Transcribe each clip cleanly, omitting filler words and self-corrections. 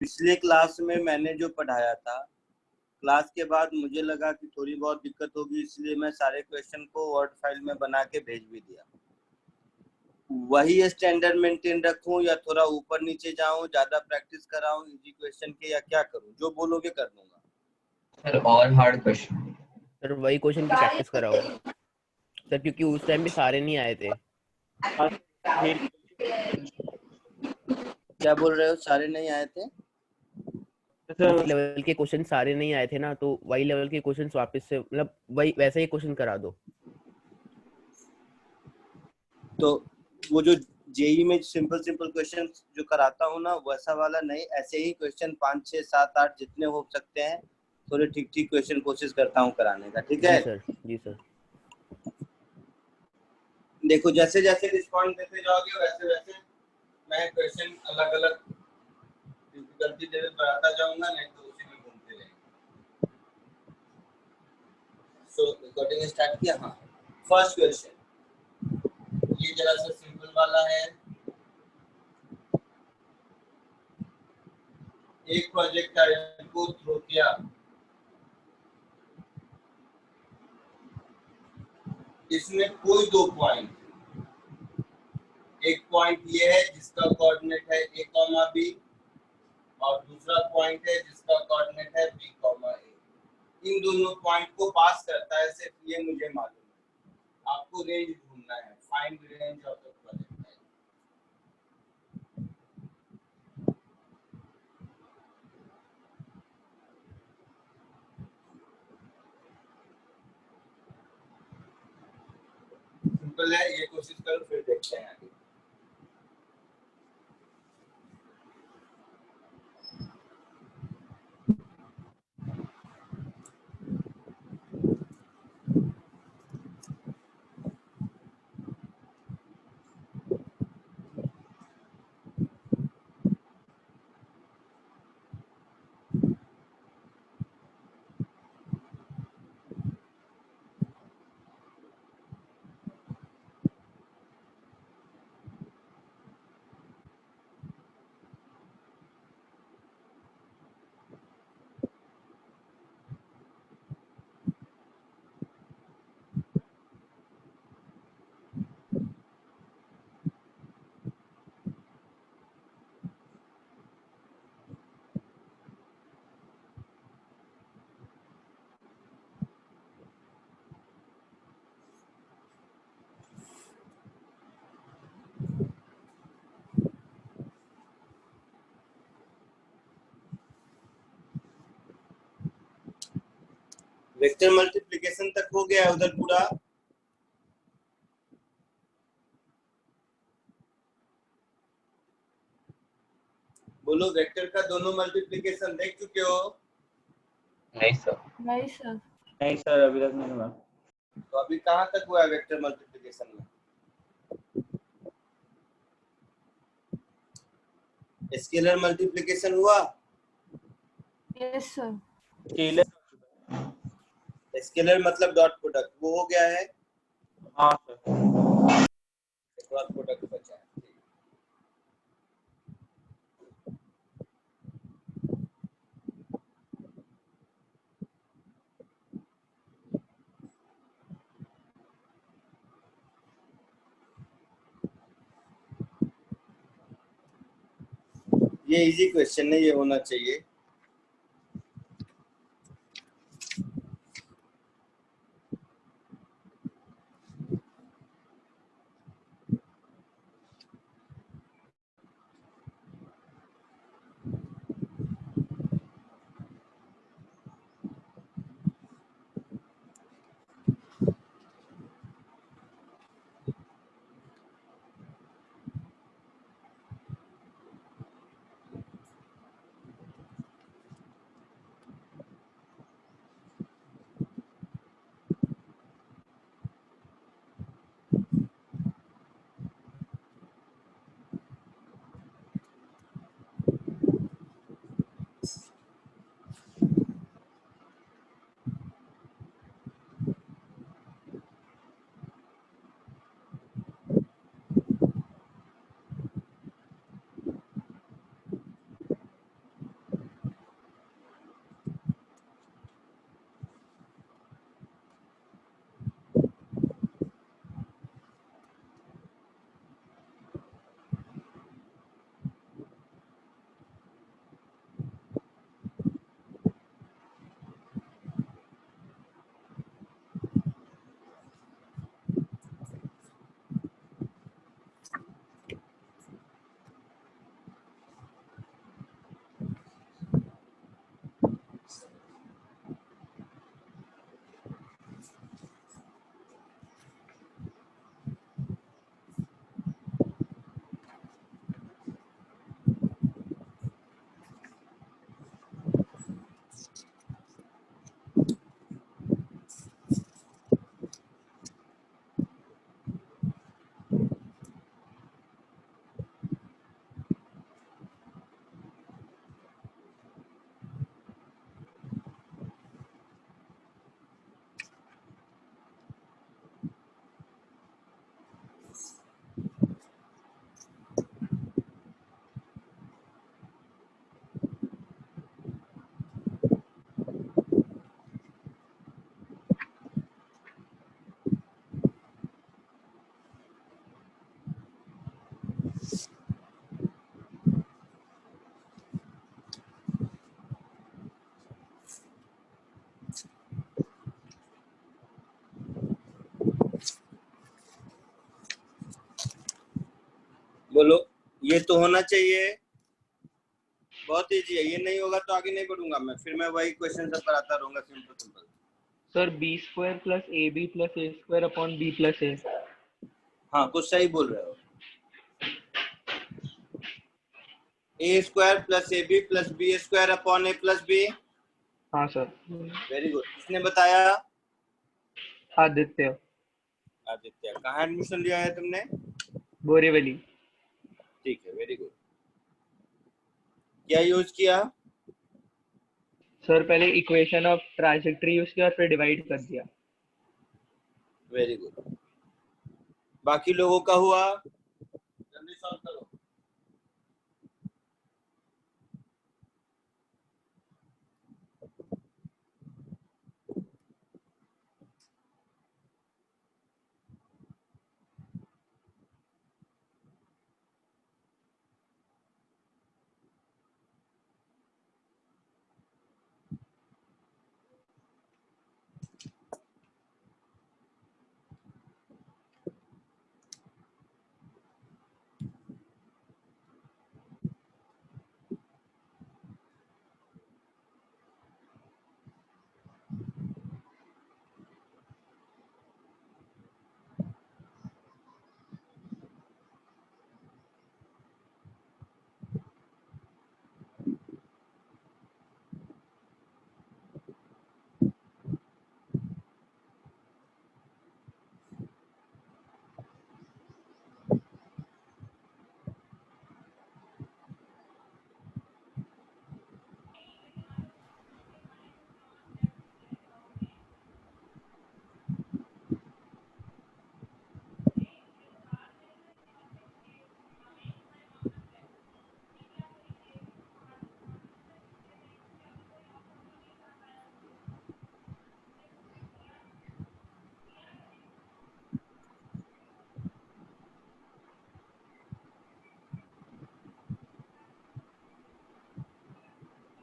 पिछले क्लास में मैंने जो पढ़ाया था, क्लास के बाद मुझे लगा कि थोड़ी बहुत दिक्कत होगी, इसलिए मैं सारे क्वेश्चन को वर्ड फाइल में बना के भेज भी दिया। वही स्टैंडर्ड मेंटेन रखूं या थोड़ा ऊपर नीचे जाऊं, ज्यादा प्रैक्टिस कराऊं इजी क्वेश्चन के, या क्या करूं? जो बोलोगे कर दूंगा सर। और हार्ड क्वेश्चन सर वही क्वेश्चन की प्रैक्टिस कराओ सर, क्योंकि उस टाइम भी सारे नहीं आए थे। क्या बोल रहे हो? सारे नहीं आए थे? उस लेवल के क्वेश्चन सारे नहीं आए थे ना, तो वही लेवल के क्वेश्चन वापस से, मतलब वही वैसे ही क्वेश्चन करा दो। तो वो जो जेई में सिंपल क्वेश्चन जो कराता हूँ ना, वैसा वाला नहीं, ऐसे ही क्वेश्चन 5, 6, 7, 8 जितने हो सकते हैं थोड़े ठीक क्वेश्चन कोशिश करता हूँ कराने का। ठीक है जी सर, जी सर। देखो, जैसे जैसे रिस्पॉन्स देते जाओगे वैसे वैसे मैं क्वेश्चन अलग अलग डिफिकल्टी लेवल बढ़ाता जाऊंगा, नहीं तो उसी में घूमते रहेंगे। सो रिकॉर्डिंग स्टार्ट किया। हाँ, फर्स्ट क्वेश्चन ये जरा सा सिंपल वाला है। एक प्रोजेक्टाइल को थ्रो किया, इसमें कोई दो पॉइंट, एक पॉइंट ये है जिसका कोऑर्डिनेट है a, b और दूसरा पॉइंट है जिसका कोऑर्डिनेट है b, a। इन दोनों पॉइंट को पास करता है, सिर्फ ये मुझे मालूम है। आपको रेंज ढूंढना है, find range of the projectile. Simple है, ये कोशिश करो फिर देखते हैं आगे। वेक्टर मल्टीप्लिकेशन तक हो गया उधर पूरा? बोलो, वेक्टर का दोनों मल्टीप्लिकेशन देख चुके हो? नहीं सर। नहीं सर। नहीं सर, अभी तक नहीं हुआ। तो अभी कहाँ तक हुआ वेक्टर मल्टीप्लिकेशन में? स्केलर मल्टीप्लिकेशन हुआ? Yes sir. स्केलर मतलब डॉट प्रोडक्ट, वो हो गया है। हाँ सर। डॉट प्रोडक्ट बचा है। ये इजी क्वेश्चन है, ये होना चाहिए। ये तो होना चाहिए, बहुत इजी है। ये नहीं होगा तो आगे नहीं बढ़ूंगा मैं, फिर मैं वही क्वेश्चन सब कराता रहूंगा simple simple. Sir B square plus A B plus A square upon B plus A. हाँ कुछ सही बोल रहे हो। A square plus A B plus B square upon A plus B. हाँ सर। Very good. किसने बताया? आदित्य। आदित्य। कहाँ एडमिशन लिया है तुमने? बोरीवली। ठीक है, वेरी गुड। क्या यूज किया? सर पहले इक्वेशन ऑफ ट्रांजेक्टरी यूज किया और फिर डिवाइड कर दिया। Very good. बाकी लोगों का हुआ? जल्दी सॉल्व करो।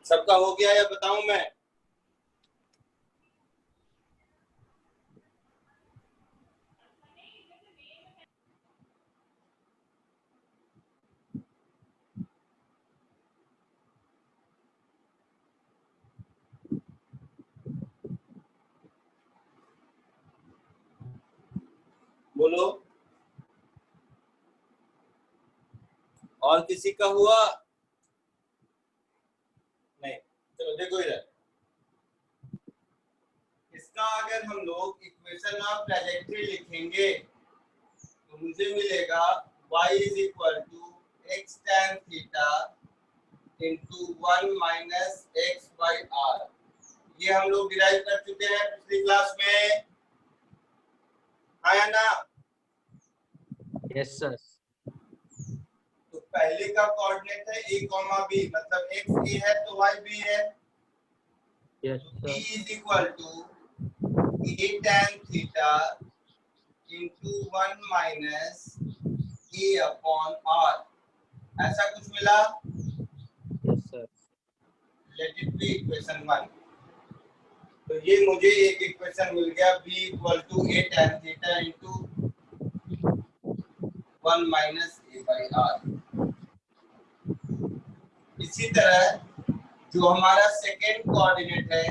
सबका हो गया या बताऊं मैं? बोलो। और किसी का हुआ? नहीं। चलो देखो इधर, इसका अगर हम लोग इक्वेशन ऑफ ट्रैजेक्टरी लिखेंगे तो मुझे मिलेगा y is equal to x tan theta into 1 minus x by r. ये हम लोग डिराइव कर चुके हैं पिछली क्लास में, आया ना? Yes sir. तो पहले का कोऑर्डिनेट है a कॉमा b, मतलब x a है तो y b है। Yes b is equal to a tan theta into 1 minus a upon r, ऐसा कुछ मिला। Yes sir. Let it be equation 1। तो ये मुझे एक इक्वेशन मिल गया, b equal to a tan theta into 1 minus a by r। इसी तरह जो हमारा सेकेंड कोऑर्डिनेट है,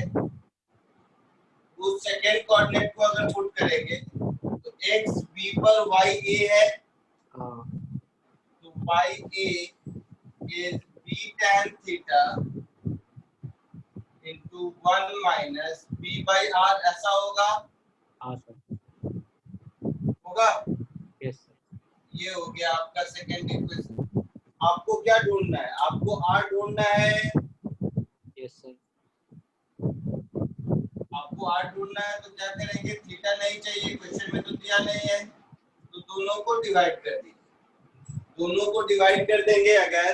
उस सेकेंड कोऑर्डिनेट को अगर पुट करेंगे तो x b पर y a है, तो y a is b tan theta into 1 minus b by r, ऐसा होगा। हाँ सर। होगा। Yes sir. ये हो गया आपका सेकेंड इक्वेशन। आपको क्या ढूंढना है? आपको r ढूंढना है। Yes sir. आपको r ढूंढना है तो क्या करेंगे? थीटा नहीं चाहिए, क्वेश्चन में तो दिया नहीं है, तो दोनों को डिवाइड कर दीजिए। दोनों को डिवाइड कर देंगे अगर,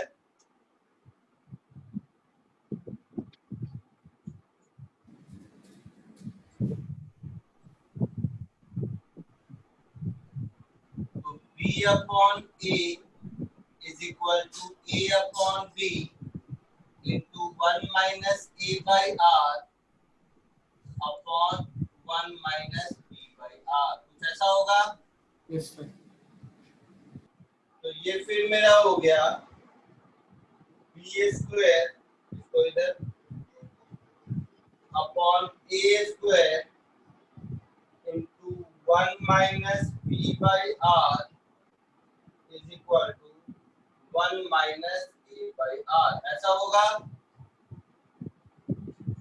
तो b upon a is equal to a upon b into 1 minus a by r upon 1 minus b by r, कुछ ऐसा होगा। Yes sir. तो ये फिर मेरा हो गया बी स्क्वायर, इसको इधर upon a square into 1 minus b by r is equal to 1 minus a by r, ऐसा होगा।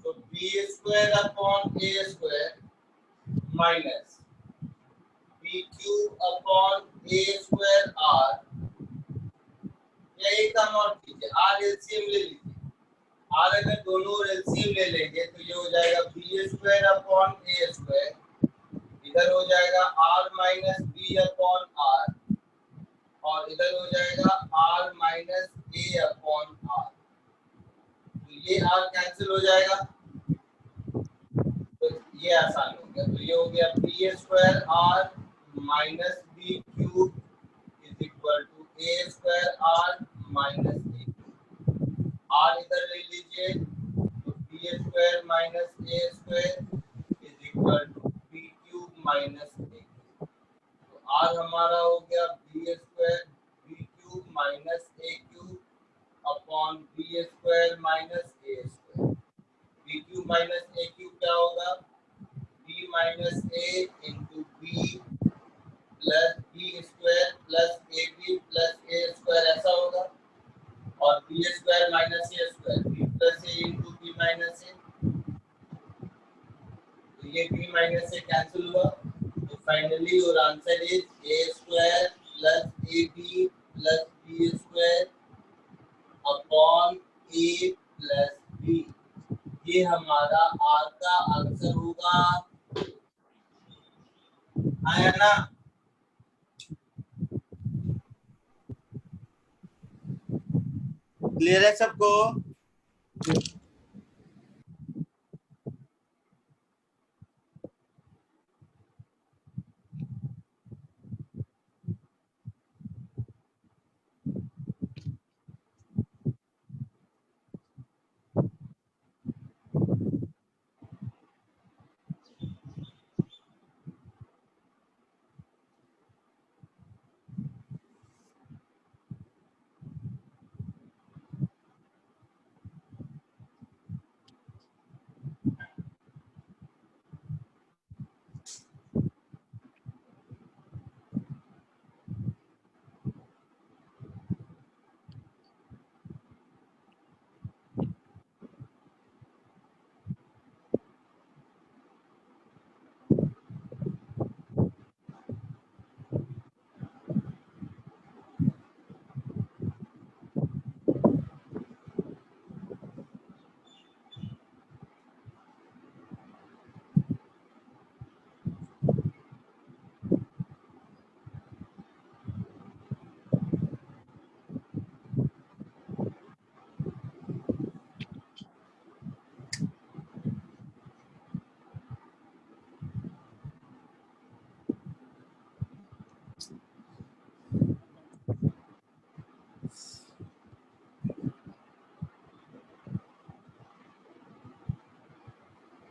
तो B square upon a square minus B cube upon a square r, या एक काम और कीजिए, आर एलसीएम ले लीजिए। आर अगर दोनों एलसीएम ले लेंगे तो ये हो जाएगा b square upon a square, इधर हो जाएगा r minus b upon r, और इधर हो जाएगा r minus a upon r. तो ये आर कैंसिल हो जाएगा, तो ये आसान हो गया। तो ये हो गया B square R minus B cube is equal to A square R minus A. R इधर ले लीजिए, तो B square minus A square is equal to B cube minus ए। तो आर हमारा हो गया B square B cube minus A cube upon B square minus A square. B cube minus A cube क्या होगा, B minus A into B plus B square plus A B plus A square, ऐसा होगा। और b square minus A square b plus a into b minus ए, तो ये b minus a cancel हुआ। तो finally your answer is a square plus A B plus B square upon A plus b. ये हमारा are का answer होगा, आया ना। क्लियर है सबको?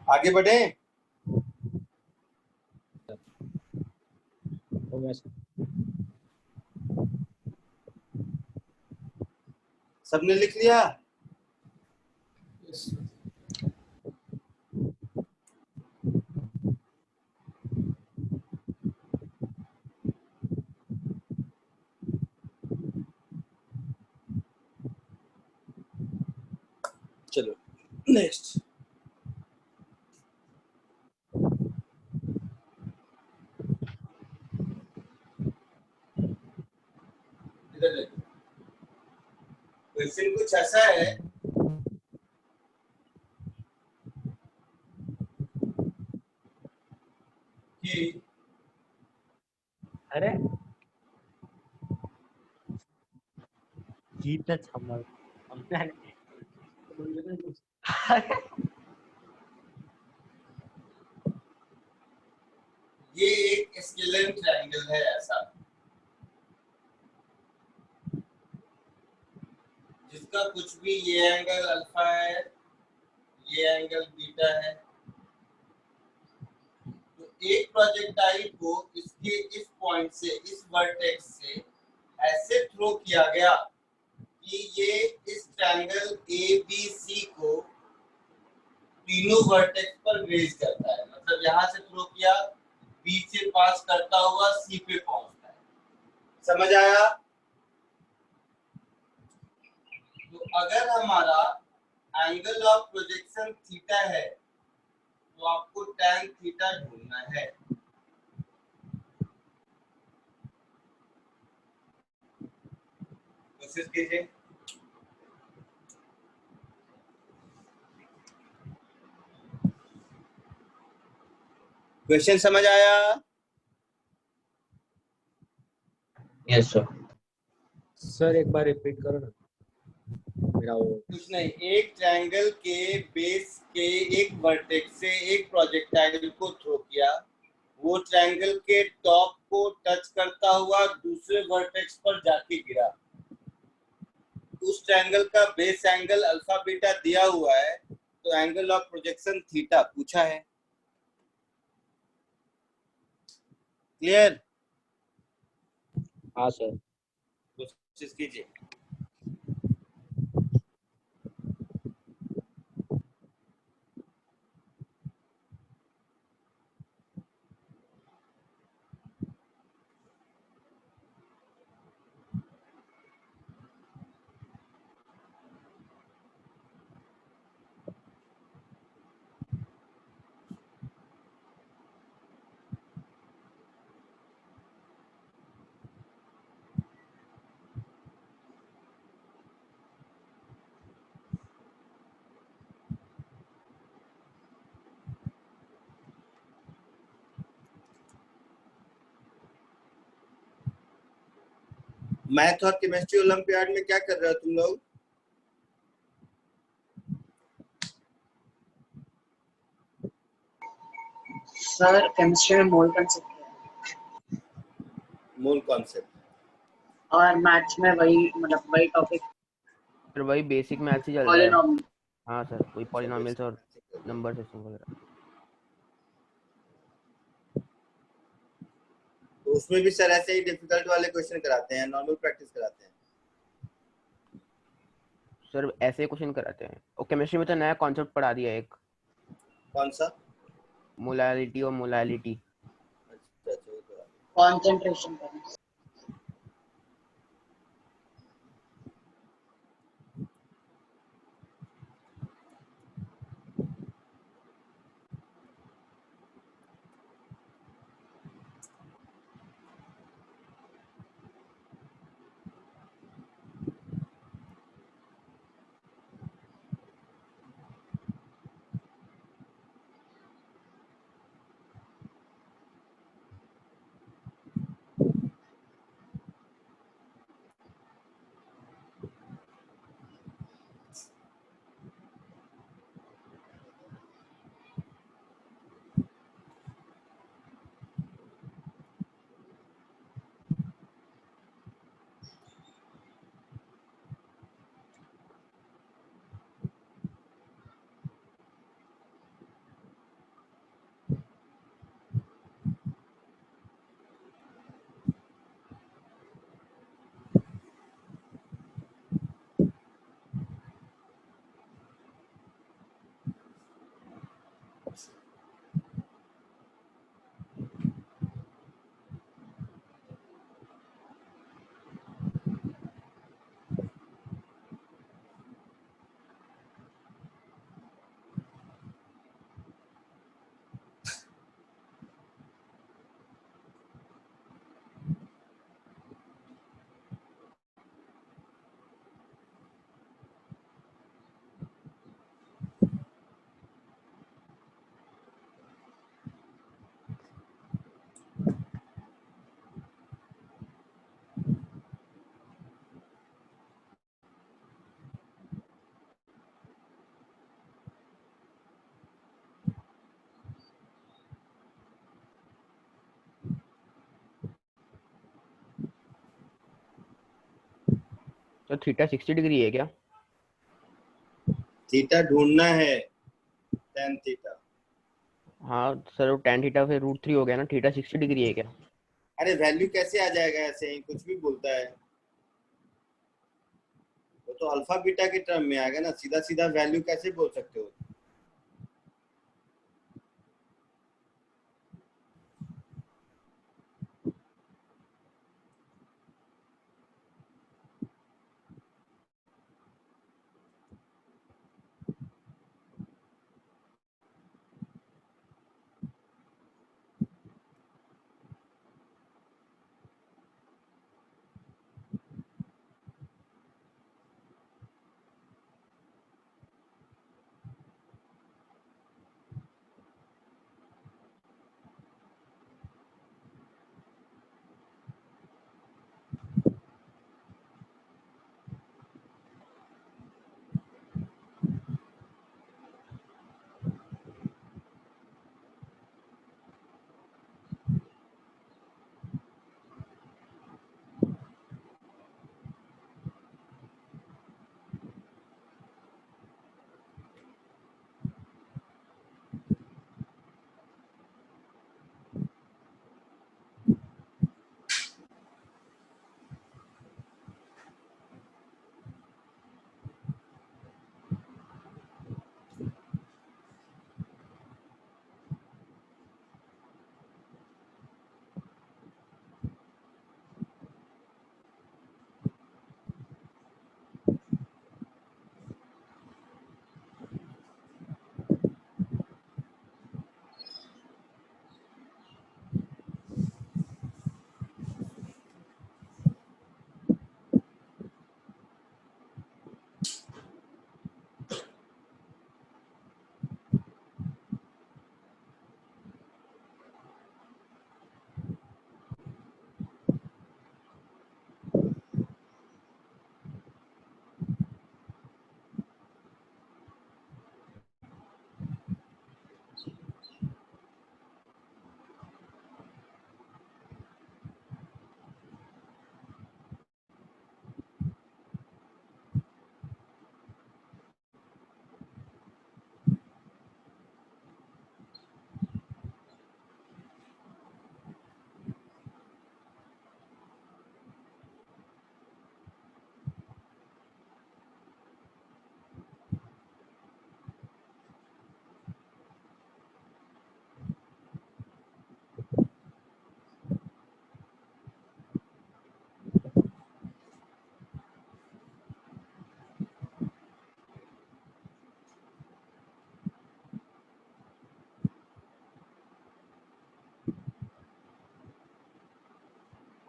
आगे बढ़े। सबने लिख लिया? चलो नेक्स्ट। इधर देखो, क्वेश्चन कुछ ऐसा है कि अरे जीत छमल ये एक स्केलर ट्रायंगल है ऐसा, जिसका कुछ भी ये एंगल अल्फा है, ये एंगल बीटा है। तो एक प्रोजेक्टाइल को इसके इस पॉइंट से, इस वर्टेक्स से ऐसे थ्रो किया गया कि ये इस ट्रायंगल ABC को तीनों वर्टेक्स पर रेज करता है, मतलब यहाँ से थ्रो किया, B से पास करता हुआ C पे पहुंचता है। समझ आया? तो अगर हमारा एंगल ऑफ प्रोजेक्शन थीटा है तो आपको tan थीटा ढूंढना है। कोशिश कीजिए। क्वेश्चन समझ आया? Yes sir. सर एक बार रिपीट करो ना, मेरा वो कुछ नहीं, एक ट्रायंगल के बेस के एक वर्टेक्स से एक प्रोजेक्टाइल को थ्रो किया, वो ट्रायंगल के टॉप को टच करता हुआ दूसरे वर्टेक्स पर जाके गिरा। उस ट्रायंगल का बेस एंगल अल्फा बीटा दिया हुआ है, तो एंगल ऑफ प्रोजेक्शन थीटा पूछा है। क्लियर? हाँ सर। कोशिश कीजिए। मैथ और केमिस्ट्री ओलंपियाड में क्या कर रहे हो तुम लोग? सर केमिस्ट्री में मोल कॉन्सेप्ट है मूल कॉन्सेप्ट, और मैथ्स में वही मतलब वही टॉपिक फिर वही बेसिक मैथ्स ही चल रहा है। पॉलिनॉमियल। हाँ सर, वही पॉलिनॉमियल्स और नंबर सिस्टम वगैरह। तो उसमें भी सर ऐसे ही डिफिकल्ट वाले क्वेश्चन कराते हैं, नॉर्मल प्रैक्टिस कराते हैं? सर ऐसे क्वेश्चन कराते हैं। और केमिस्ट्री में तो नया कॉन्सेप्ट पढ़ा दिया एक, कौन सा? मोलैलिटी और मोलैलिटी। अच्छा अच्छा, वो करा। कॉन्सेंट्रेशन करना। तो थीटा 60 डिग्री है क्या? थीटा ढूंढना है, tan थीटा। हाँ सर, वो tan थीटा फिर √3 हो गया ना। थीटा 60 डिग्री है क्या? अरे वैल्यू कैसे आ जाएगा, ऐसे ही कुछ भी बोलता है। तो अल्फा बीटा के टर्म में आएगा ना, सीधा सीधा वैल्यू कैसे बोल सकते हो?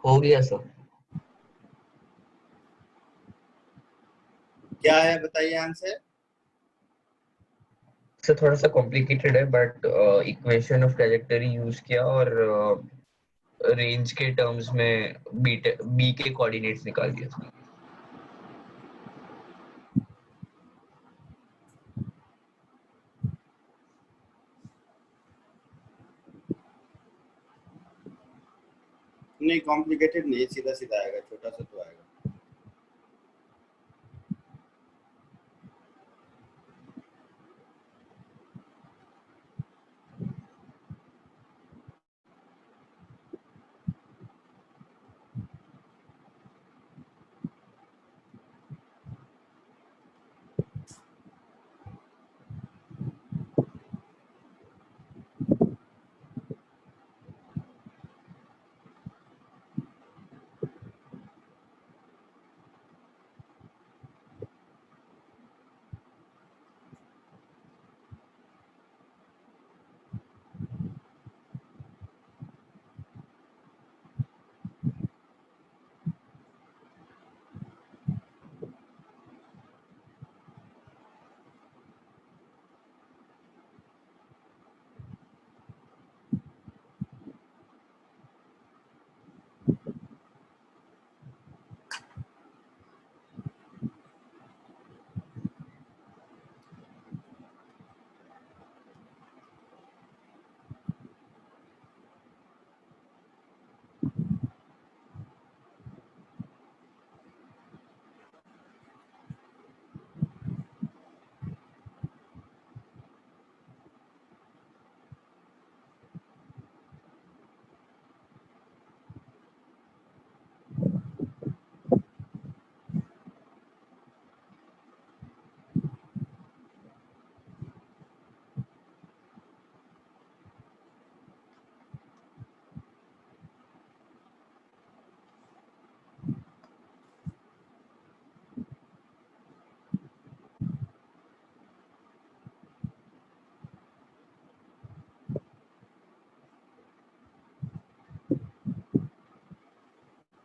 हो गया सर। क्या है बताइए आंसर? सर थोड़ा सा कॉम्प्लिकेटेड है but equation of trajectory use किया और रेंज के टर्म्स में बी के कोऑर्डिनेट्स निकाल दिया था। नहीं कॉम्प्लिकेटेड नहीं, सीधा सीधा आएगा, छोटा सा तो आएगा।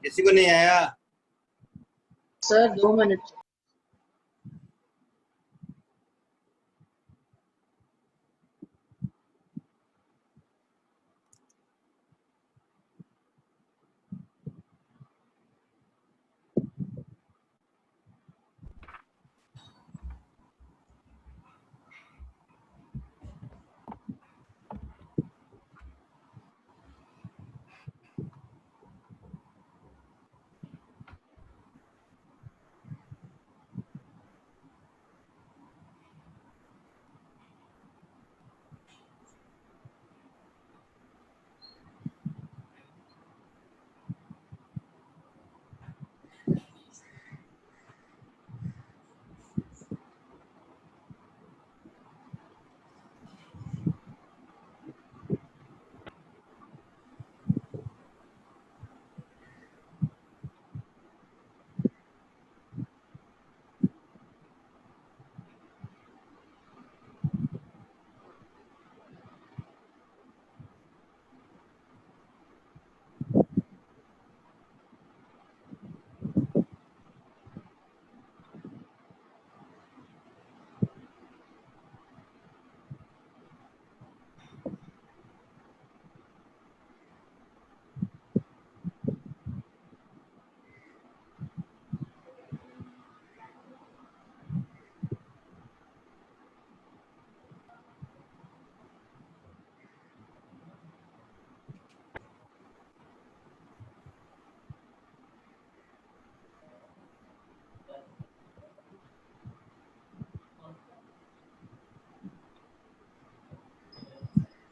किसी को नहीं आया? Sir 2 minute.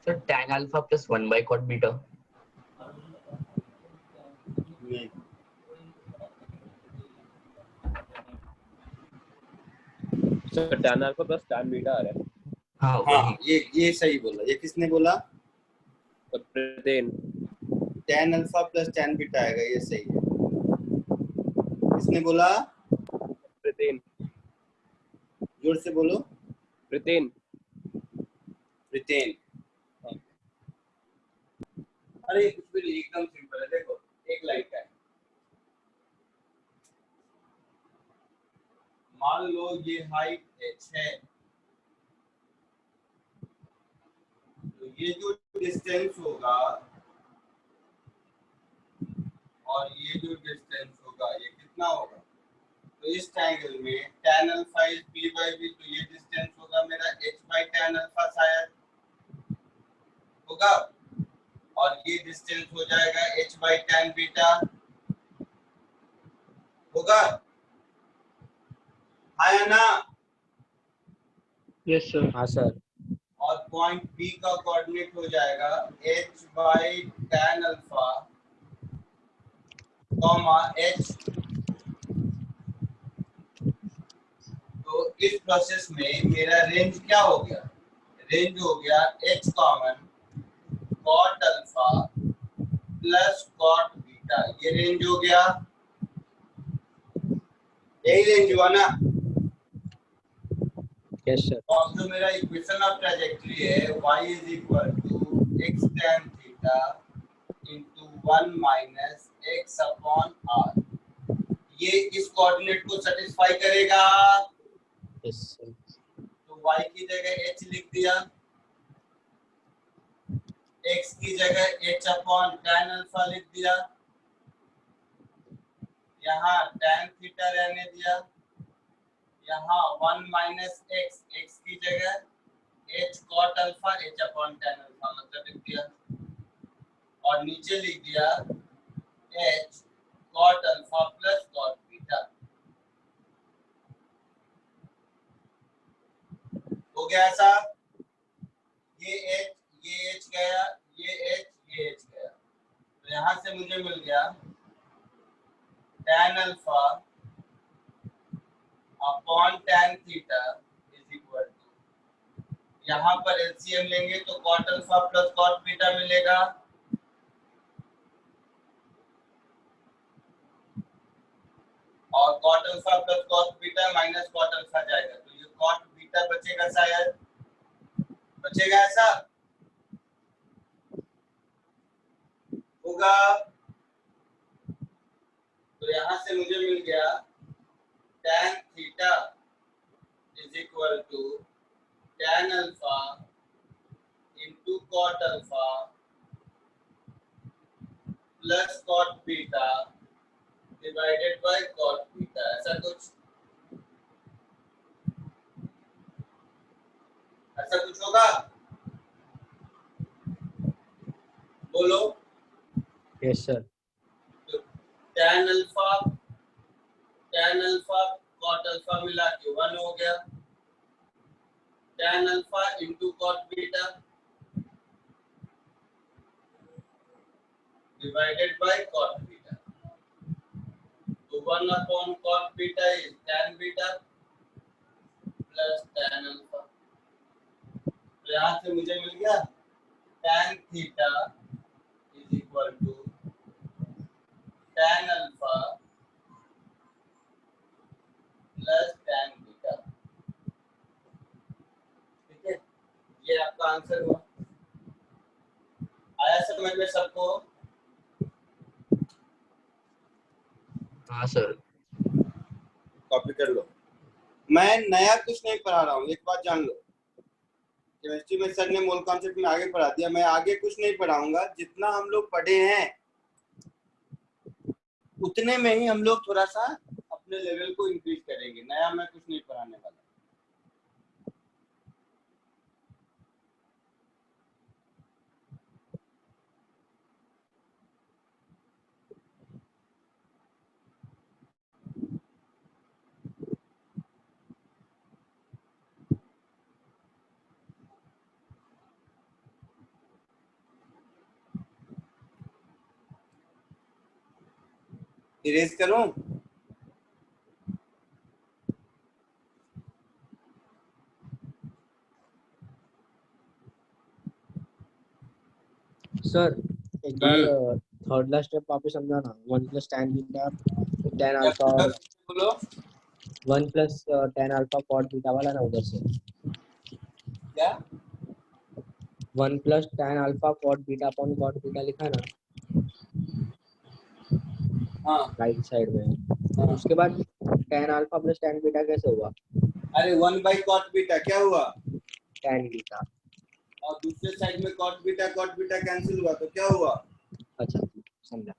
So tan alpha plus 1 by cot beta. नहीं, sir tan alpha plus tan beta आ रहा है। हाँ हाँ वही। ये सही बोला। ये किसने बोला? और प्रतेन tan alpha plus tan beta आएगा, ये सही है। किसने बोला? प्रतेन जोर से बोलो। प्रतेन रितेन। अरे कुछ भी नहीं, एकदम सिंपल है। देखो एक लाइन का है। मान लो ये हाइट h है, तो ये जो डिस्टेंस होगा और ये जो डिस्टेंस होगा, ये कितना होगा? तो इस ट्रायंगल में tan alpha is b by b, तो ये डिस्टेंस होगा मेरा h by tan अल्फा शायद होगा, और ये डिस्टेंस हो जाएगा h by tan बीटा होगा। हाँ या ना? Yes sir. हाँ सर। और पॉइंट बी का कोऑर्डिनेट हो जाएगा h by tan alpha comma h। तो इस प्रोसेस में मेरा रेंज क्या हो गया? रेंज हो गया h common cot alpha plus cot beta, ये रेंज हो गया। यही रेंज हुआ ना? Yes sir. और जो मेरा इक्वेशन ऑफ ट्रैजेक्टरी है y is equal to x tan theta into 1 minus x upon r, ये इस कोऑर्डिनेट को सेटिस्फाई करेगा। Yes sir. तो y की जगह h लिख दिया, x की जगह h अपॉन tan अल्फा लिख दिया, यहाँ tan थीटा रहने दिया, यहाँ 1 माइनस x की जगह h cot alpha h upon tan alpha मतलब लिख दिया, और नीचे लिख दिया h cot alpha plus cot beta. हो गया ऐसा? ये h गया, ये h गया, तो यहाँ से मुझे मिल गया tan alpha upon tan theta is equal to, यहाँ पर एलसीएम लेंगे तो cot alpha plus cot beta मिलेगा, और cot alpha plus cot beta minus cot alpha जाएगा, तो ये cot बीटा बचेगा, शायद बचेगा, ऐसा होगा। तो यहाँ से मुझे मिल गया tan theta is equal to tan alpha into cot alpha plus cot beta divided by cot beta, ऐसा कुछ होगा? बोलो। Yes sir. तो tan अल्फा कॉट अल्फा मिला के 1 हो गया, tan alpha into cot beta divided by cot beta, तो 1 upon cot beta is tan beta plus tan alpha. तो यहाँ से मुझे मिल गया tan theta is equal to tan alpha plus tan beta. ठीक है, ये आपका आंसर हुआ। आया समझ में सबको? हाँ सर। कॉपी कर लो। मैं नया कुछ नहीं पढ़ा रहा हूँ, एक बात जान लो। केमिस्ट्री में सर ने मोल कॉन्सेप्ट में आगे पढ़ा दिया, मैं आगे कुछ नहीं पढ़ाऊंगा। जितना हम लोग पढ़े हैं उतने में ही हम लोग थोड़ा सा अपने लेवल को इंक्रीज करेंगे। नया मैं कुछ नहीं पढ़ाने वाला। इरेज करूं? सर एक बार थर्ड लास्ट स्टेप वापस समझाना। 1 plus tan beta tan alpha बोलो। 1 plus tan alpha cot beta वाला ना उधर से। क्या? 1 plus tan alpha cot beta upon cot beta लिखा ना हाँ राइट साइड में। हाँ। उसके बाद tan alpha plus tan beta कैसे हुआ? अरे 1 बाई कॉट बीटा क्या हुआ? tan beta. और दूसरे साइड में कॉट बीटा कैंसिल हुआ तो क्या हुआ? अच्छा समझा।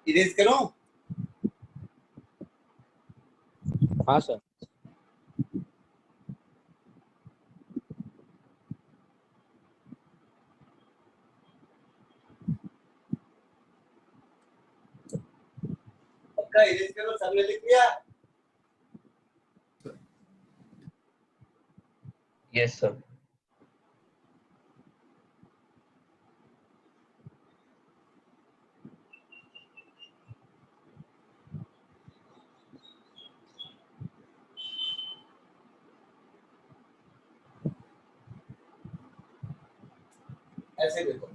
इरेज करूं? हाँ सर। पक्का इरेज करो, सबने लिख लिया? Yes sir. ऐसे देखो,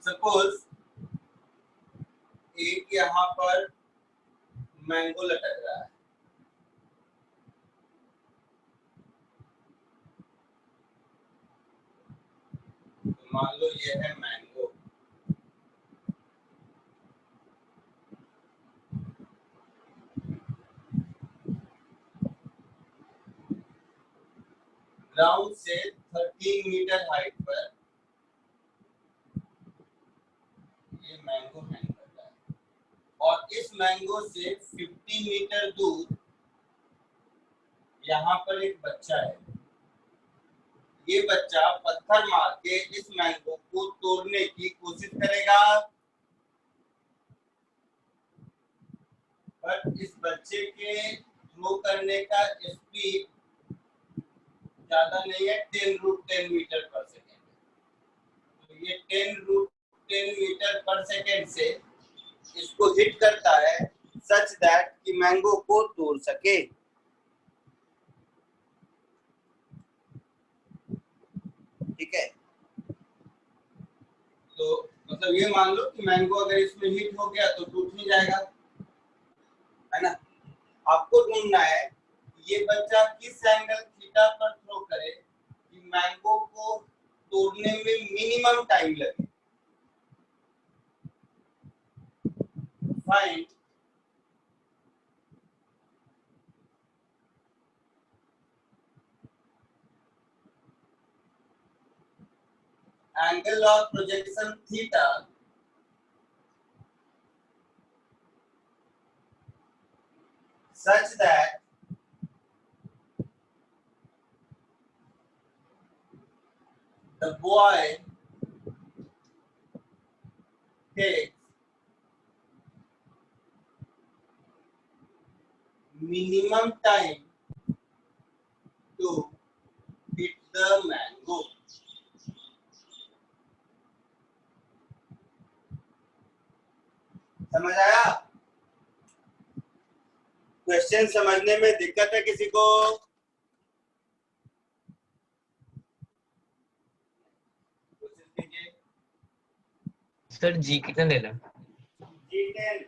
सपोज एक यहाँ पर मैंगो लटक रहा है, तो मान लो ये है मैंगो। ग्राउंड से 13 मीटर हाइट पर ये मैंगो हैंग कर रहा है। और इस मैंगो से 50 मीटर दूर यहाँ पर एक बच्चा है। ये बच्चा पत्थर मार के इस मैंगो को तोड़ने की कोशिश करेगा, पर इस बच्चे के थ्रो करने का स्पीड ज्यादा नहीं है, 10√10 मीटर पर सेकेंड। तो ये 10√10 मीटर पर सेकेंड से इसको हिट करता है सच दैट कि मैंगो को तोड़ सके। ठीक है, तो मतलब ये मान लो कि मैंगो अगर इसमें हिट हो गया तो टूट नहीं जाएगा, है ना। आपको ढूंढना है ये बच्चा किस एंगल थीटा पर थ्रो करे कि मैंगो को तोड़ने में मिनिमम टाइम लगे। Find angle of projection theta such that the boy takes minimum time to hit the mango. समझ आया? क्वेश्चन समझने में दिक्कत है किसी को? सर जी कितना लेना? G10।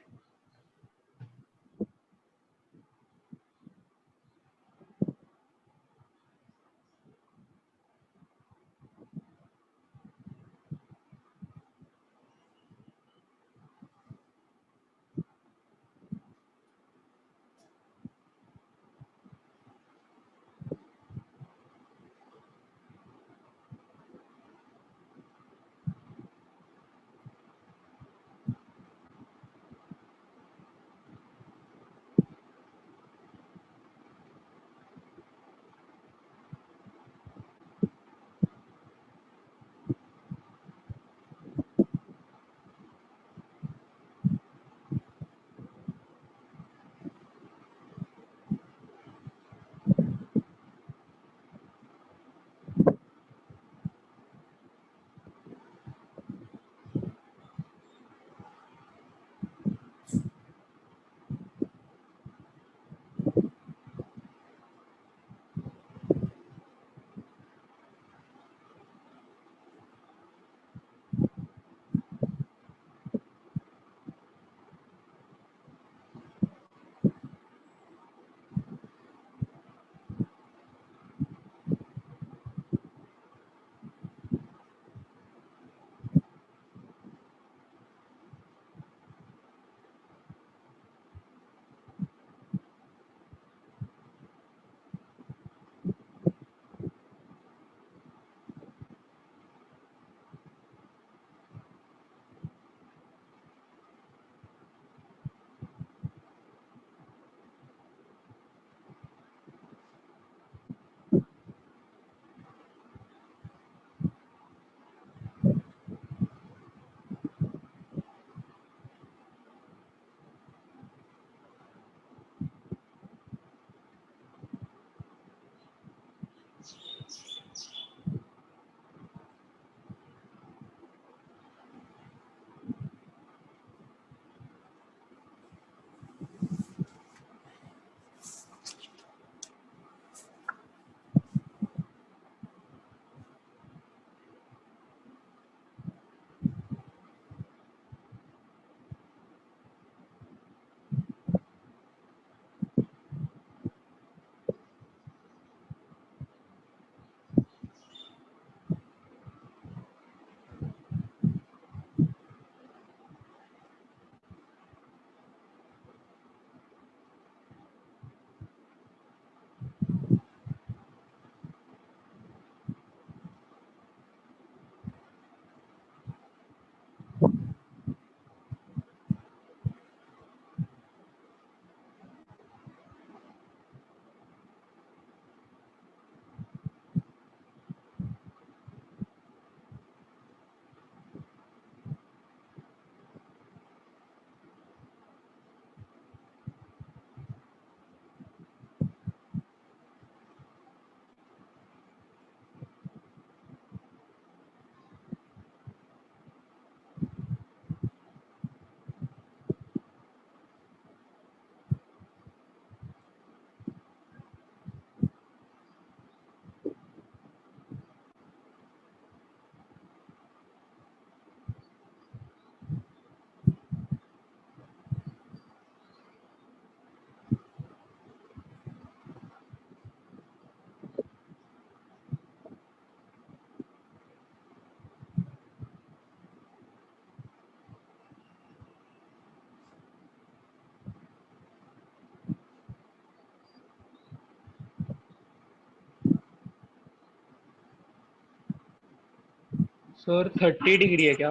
सर 30 डिग्री है क्या?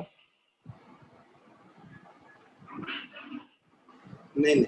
नहीं नहीं,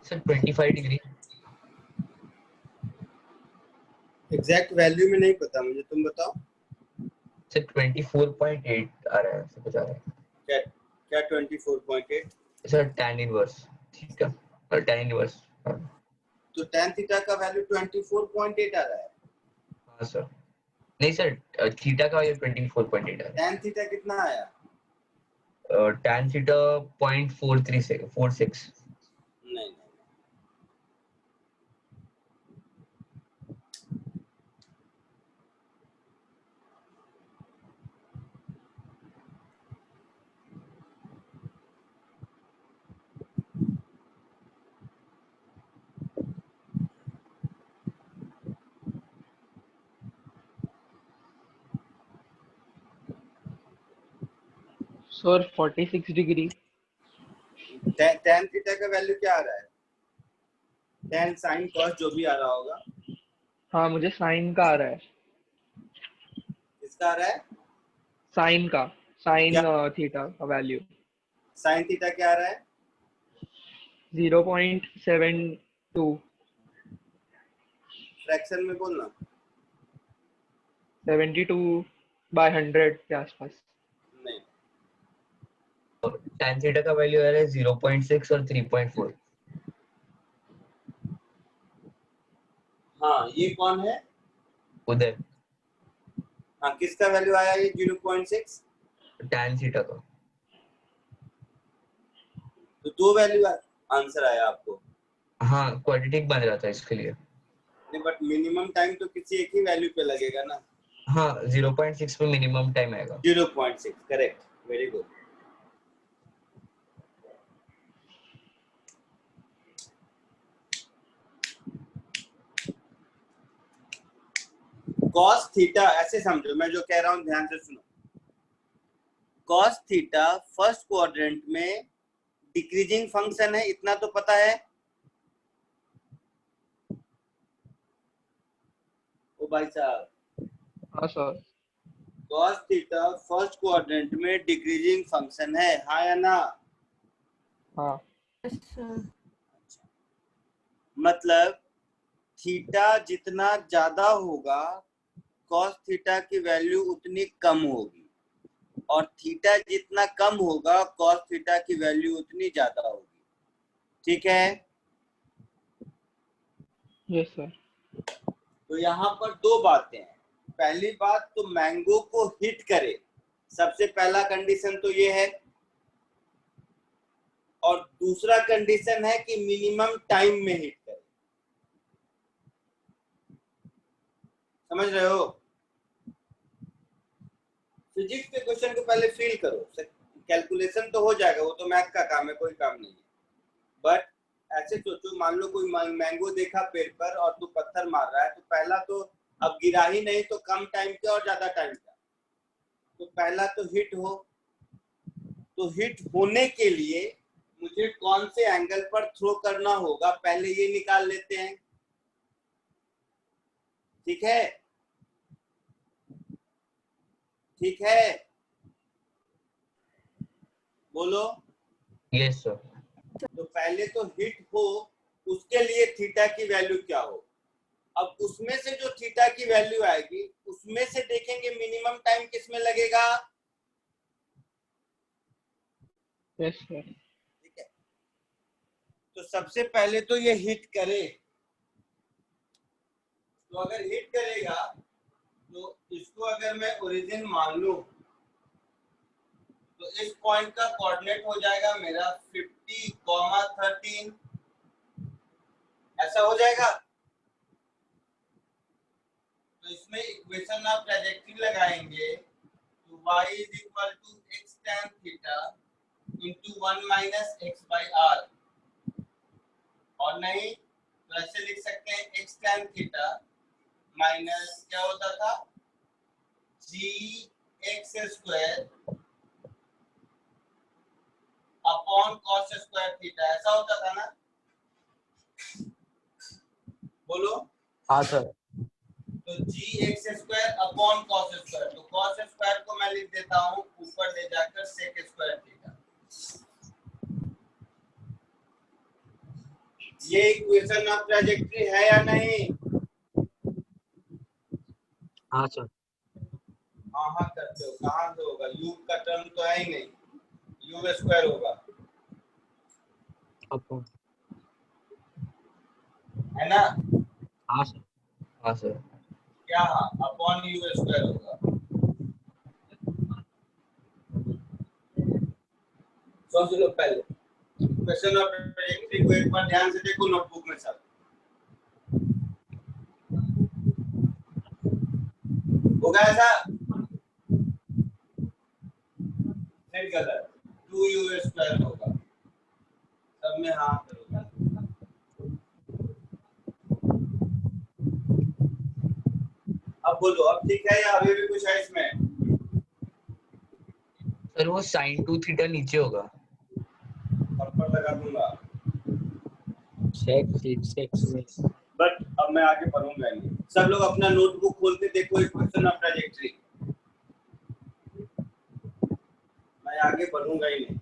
सर 25 डिग्री। एग्जैक्ट वैल्यू में नहीं पता मुझे, तुम बताओ। सर 24.8 आ रहा है, ऐसे कुछ आ रहा है। क्या क्या 24.8? सर tan इनवर्स, ठीक है, और tan इनवर्स। तो tan थीटा का वैल्यू 24.8 आ रहा है। हाँ सर, नहीं सर, थीटा का ये 24.8 आ रहा tan थीटा कितना आया? है। tan theta 0.46। नहीं नहीं, सर 46 डिग्री। tan थीटा का वैल्यू क्या आ रहा है? tan sin cos जो भी आ रहा होगा। हाँ मुझे साइन का आ रहा है। किसका आ रहा है? साइन का, साइन क्या थीटा का वैल्यू sin थीटा क्या आ रहा है? 0.72। फ्रैक्शन में बोलना। 72/100 के आसपास। नहीं, tan थीटा का वैल्यू आ रहा है 0.6 और 3.4। हाँ ये कौन है? उधर हाँ किसका वैल्यू आया ये 0.6? tan थीटा का। तो दो वैल्यू आंसर आया आपको। हाँ क्वाड्रेटिक बन रहा था इसके लिए। नहीं बट मिनिमम टाइम तो किसी एक ही वैल्यू पे लगेगा ना। हाँ 0.6 पे मिनिमम टाइम आएगा। 0.6 correct, very good. cos theta ऐसे समझो, मैं जो कह रहा हूं ध्यान से सुनो। cos थीटा फर्स्ट क्वाड्रेंट में डिक्रीजिंग फंक्शन है, इतना तो पता है। ओ भाई साहब, हाँ sir. cos theta first quadrant में डिक्रीजिंग फंक्शन है, हाँ या ना? हाँ। Yes sir. मतलब थीटा जितना ज्यादा होगा cos थीटा की वैल्यू उतनी कम होगी, और थीटा जितना कम होगा cos थीटा की वैल्यू उतनी ज्यादा होगी। ठीक है? Yes sir. तो यहाँ पर दो बातें हैं। पहली बात तो मैंगो को हिट करे, सबसे पहला कंडीशन तो ये है, और दूसरा कंडीशन है कि मिनिमम टाइम में हिट करे। समझ रहे हो? फिजिक्स के क्वेश्चन को पहले फील करो, कैलकुलेशन तो हो जाएगा, वो तो मैथ का काम है, कोई काम नहीं है। बट ऐसे सोचो, मान लो कोई मैंगो देखा पेड़ पर और तू पत्थर मार रहा है, तो पहला तो अब गिरा ही नहीं तो कम टाइम का और ज्यादा टाइम का, तो पहला तो हिट हो। तो हिट होने के लिए मुझे कौन से एंगल पर थ्रो करना होगा, पहले ये निकाल लेते हैं। ठीक है? ठीक है, बोलो। Yes sir. तो पहले तो हिट हो, उसके लिए थीटा की वैल्यू क्या हो। अब उसमें से जो थीटा की वैल्यू आएगी उसमें से देखेंगे मिनिमम टाइम किस में लगेगा। Yes sir. ठीक है, तो सबसे पहले तो ये हिट करे। तो अगर हिट करेगा तो इसको अगर मैं ओरिजिन मान लूं, तो इस पॉइंट का कोऑर्डिनेट हो जाएगा मेरा 50,13, ऐसा हो जाएगा। तो इसमें इक्वेशन ऑफ ट्रैजेक्टरी लगाएंगे, तो y is equal to x tan theta into 1 minus x by r, और नहीं तो ऐसे लिख सकते हैं x tan थीटा माइनस क्या होता था gx square upon cos square theta, ऐसा होता था ना। बोलो। हाँ सर। तो gx square upon cos square, तो cos स्क्वायर को मैं लिख देता हूँ ऊपर ले जाकर sec स्क्वायर थीटा। ये इक्वेशन ऑफ ट्रैजेक्टरी है या नहीं? हाँ सर। हाँ हाँ करते हो, कहाँ से होगा, u का टर्म तो है ही नहीं, u स्क्वायर होगा, अपॉन। है ना? हाँ सर। हाँ सर। क्या हाँ, अपॉन u स्क्वायर होगा। सोच लो पहले, क्वेश्चन ऑफ ट्रैजेक्टरी को एक बार ध्यान से देखो नोटबुक में सब। होगा ऐसा? नहीं गलत, 2u स्क्वायर होगा। सब में हाँ करोगे। अब बोलो, अब ठीक है या अभी भी कुछ है इसमें? सर वो sin 2 थीटा नीचे होगा। थप्पड़ लगा दूंगा। सेक्स में। बट अब मैं आगे पढ़ूंगा नहीं। सब लोग अपना नोटबुक खोल के देखो इक्वेशन ऑफ ट्रैजेक्टरी। मैं आगे पढ़ूंगा ही नहीं।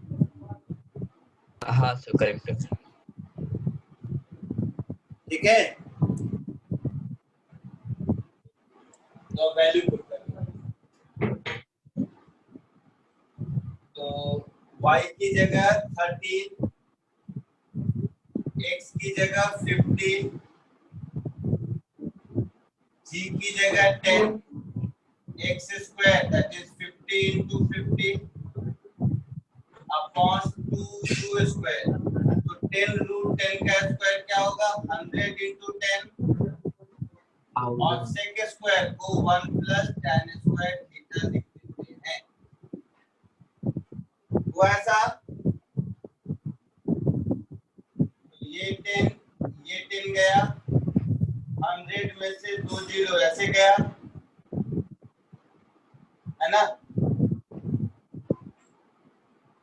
हाँ सर करेक्ट है। ठीक है? तो वैल्यू पुट करना। तो y की जगह 13, x की जगह 15, g की जगह 10, x square that is 50 into 50 upon 2 square. तो 10 रूट 10 का स्क्वायर क्या होगा 100 into 10 और सेक स्क्वायर को 1 प्लस tan स्क्वायर थीटा लिख देते हैं। वो ऐसा ये 10 गया 100 में से 2 जीरो ऐसे गया है ना।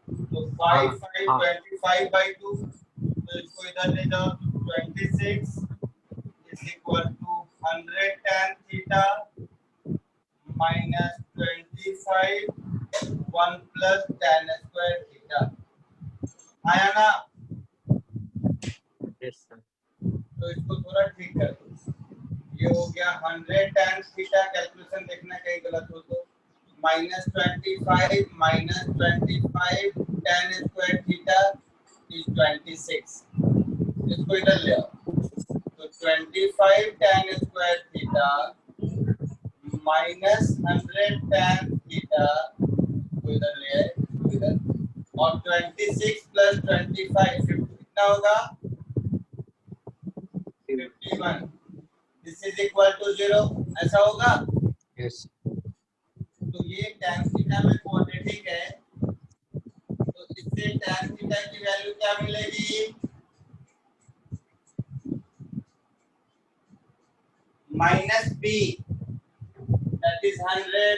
तो 5 5 25 by 2 तो इसको इधर ले जाओ तो 26 is equal to 100 tan theta minus 25 1 plus tan square theta आया ना। Yes sir. तो इसको थोड़ा ठीक कर दो। ये हो गया 100 tan थीटा, कैलकुलेशन देखना कहीं गलत हो तो minus 25 minus 25 tan square theta is 26। इसको इधर ले आओ तो 25 tan square theta minus 100 tan theta को इधर ले आए इधर और 26 plus 25 कितना होगा 51। दिस इज इक्वल टू 0 ऐसा होगा। यस। तो ये tan थीटा में क्वाड्रेटिक है तो इससे tan थीटा की वैल्यू क्या मिलेगी minus b that is 100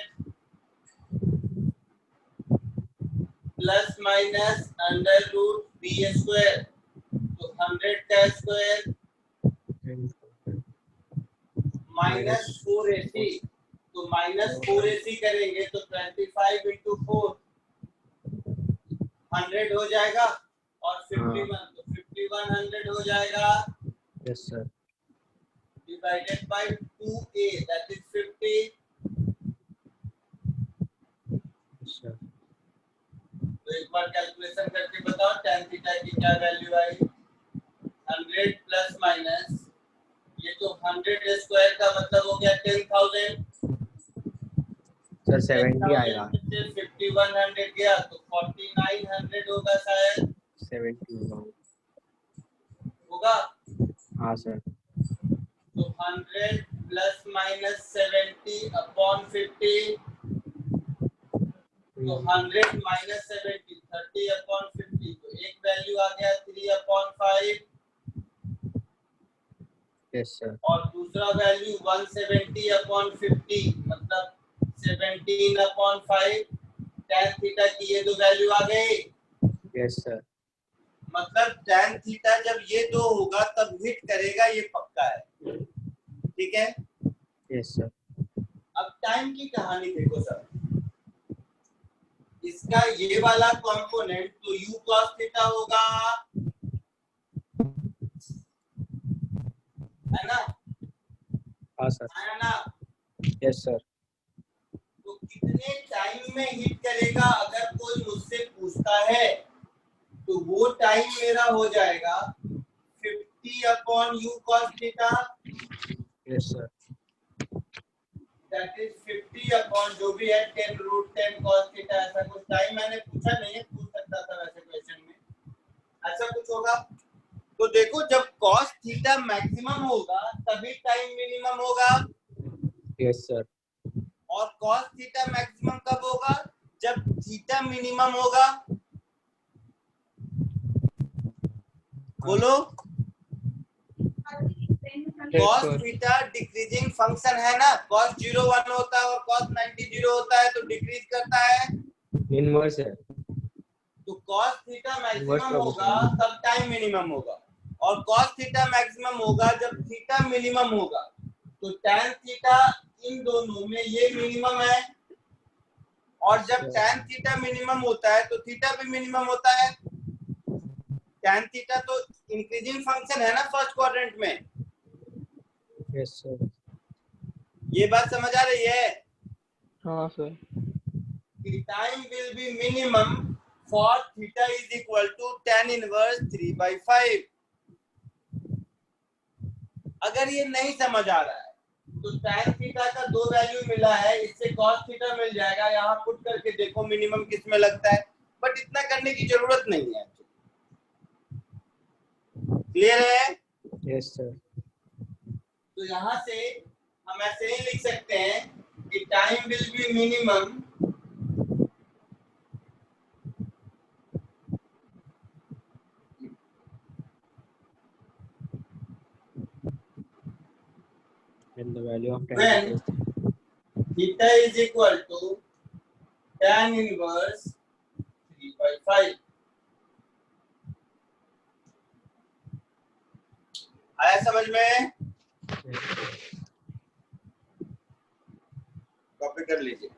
plus minus under root b square. तो 100 का स्क्वायर माइनस 4ac तो माइनस 4ac करेंगे तो 25 into 4 100 हो जाएगा और 51 तो 5100 हो जाएगा। Yes sir. Divided by 2a that is 50। Sir तो एक बार कैलकुलेशन करके बताओ tan थीटा की क्या वैल्यू आई 100 प्लस माइनस ये तो 100 स्क्वायर का मतलब हो गया 10,000 सर 70 आएगा। 5100 गया तो 4900 होगा शायद 70 होगा। हाँ सर। तो 100 प्लस माइनस 70 अपॉन 50 तो 100 माइनस 70 30 अपॉन 50 तो एक वैल्यू आ गया 3 अपॉन 5 यस सर। और दूसरा वैल्यू 170 अपॉन 50 मतलब 17 अपॉन 5 tan थीटा की ये दो वैल्यू आ गई। Yes sir. मतलब tan थीटा जब ये दो होगा तब हिट करेगा ये पक्का है। ठीक है। Yes sir. अब टाइम की कहानी देखो सर इसका ये वाला कंपोनेंट तो u cos थीटा होगा है ना। हाँ सर। है ना। Yes sir. तो कितने टाइम में हिट करेगा अगर कोई मुझसे पूछता है तो वो टाइम मेरा हो जाएगा 50 upon u cos theta yes sir. That is 50 upon जो भी है 10 रूट 10 cos थीटा। ऐसा कुछ टाइम मैंने पूछा नहीं है, पूछ सकता था वैसे क्वेश्चन में ऐसा कुछ होगा। तो देखो जब cos थीटा मैक्सिमम होगा तभी टाइम मिनिमम होगा। Yes sir. और cos थीटा मैक्सिमम कब होगा जब थीटा मिनिमम होगा। बोलो। cos थीटा डिक्रीजिंग फंक्शन है ना। cos 0 1 होता है और cos 90 0 होता है तो डिक्रीज करता है। इनवर्स है। तो cos थीटा मैक्सिमम होगा तब टाइम मिनिमम होगा और cos थीटा मैक्सिमम होगा जब थीटा मिनिमम होगा। तो tan थीटा इन दोनों में ये मिनिमम है और जब tan थीटा मिनिमम होता है तो थीटा भी मिनिमम होता है। tan थीटा तो इंक्रीजिंग फंक्शन है ना फर्स्ट क्वाड्रेंट में। Yes sir. ये बात समझ आ रही है हाँ सर। कि time will be minimum for theta is equal to tan inverse 3/5। अगर ये नहीं समझ आ रहा है तो tan थीटा का 2 वैल्यू मिला है, इससे cos थीटा मिल जाएगा, यहाँ पुट करके देखो मिनिमम किस में लगता है, बट इतना करने की जरूरत नहीं है। क्लियर है? Yes sir. तो यहाँ से हम ऐसे ही लिख सकते हैं कि time will be minimum And the value of tan when is theta is equal to tan inverse 3/5। आया समझ में? कॉपी कर लीजिए।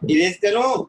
इरेज करूं?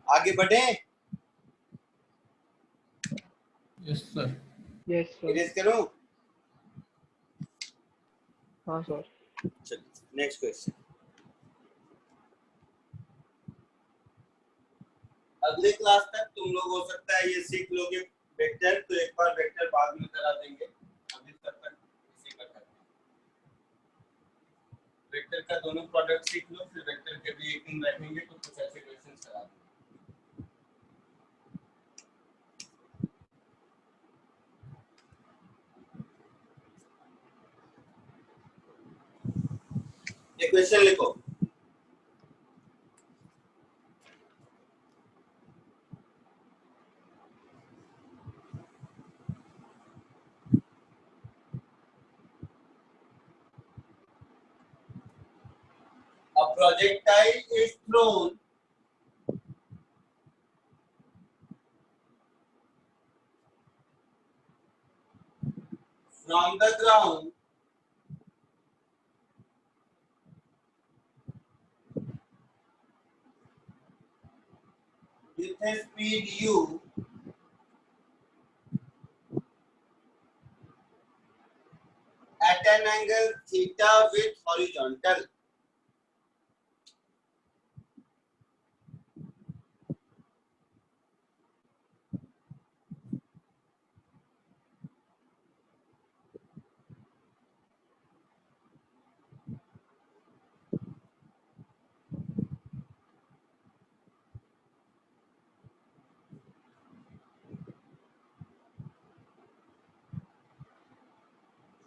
आगे बढ़े? Yes sir. Yes sir. Erase करूं? हाँ सर। चलिए नेक्स्ट क्वेश्चन। अगले क्लास तक तुम लोग हो सकता है ये सीख लोगे वेक्टर, तो एक बार वेक्टर बाद में करा देंगे, अभी तक इसी का करते हैं। वेक्टर का दोनों प्रोडक्ट सीख लो, फिर वेक्टर के भी एक दिन रखेंगे तो कुछ ऐसे क्वेश्चंस करा देंगे। ये क्वेश्चन लिखो। A projectile is thrown from the ground with a speed u at an angle theta with horizontal.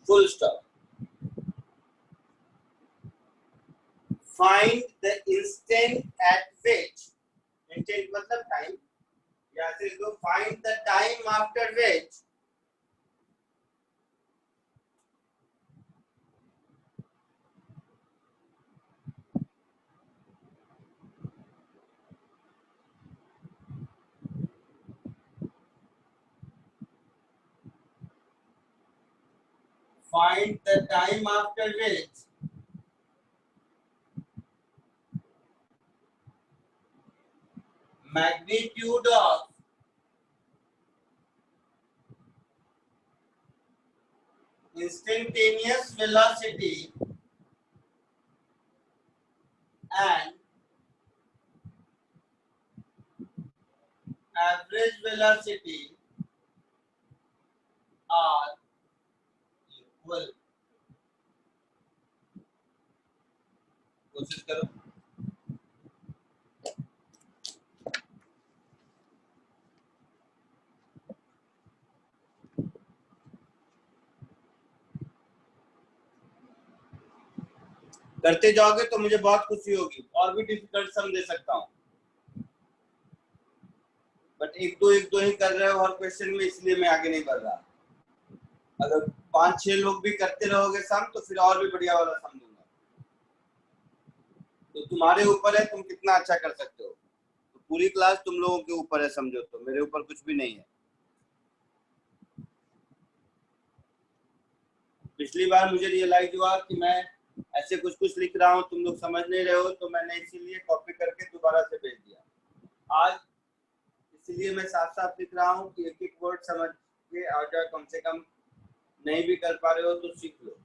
Full stop. Find the instant at which, instant मतलब time, या फिर तो find the time after which find the time after which magnitude of instantaneous velocity and average velocity are equal. कोशिश करो। करते जाओगे तो मुझे बहुत खुशी होगी, और भी डिफिकल्ट सम दे सकता हूँ, बट एक दो ही कर रहे हो हर क्वेश्चन में, इसलिए मैं आगे नहीं बढ़ रहा। अगर 5-6 लोग भी करते रहोगे सम तो फिर और भी बढ़िया वाला सम दूंगा। तो तुम्हारे ऊपर है तुम कितना अच्छा कर सकते हो, तो पूरी क्लास तुम लोगों के ऊपर है, समझो, तो मेरे ऊपर कुछ भी नहीं है। पिछली बार मुझे रियलाइज हुआ कि मैं ऐसे कुछ लिख रहा हूँ, तुम लोग समझ नहीं रहे हो, तो मैंने इसीलिए कॉपी करके दोबारा से भेज दिया। आज इसलिए मैं साफ साफ लिख रहा हूँ कि एक एक वर्ड समझ के आ जाए, कम से कम नहीं भी कर पा रहे हो तो सीख लो,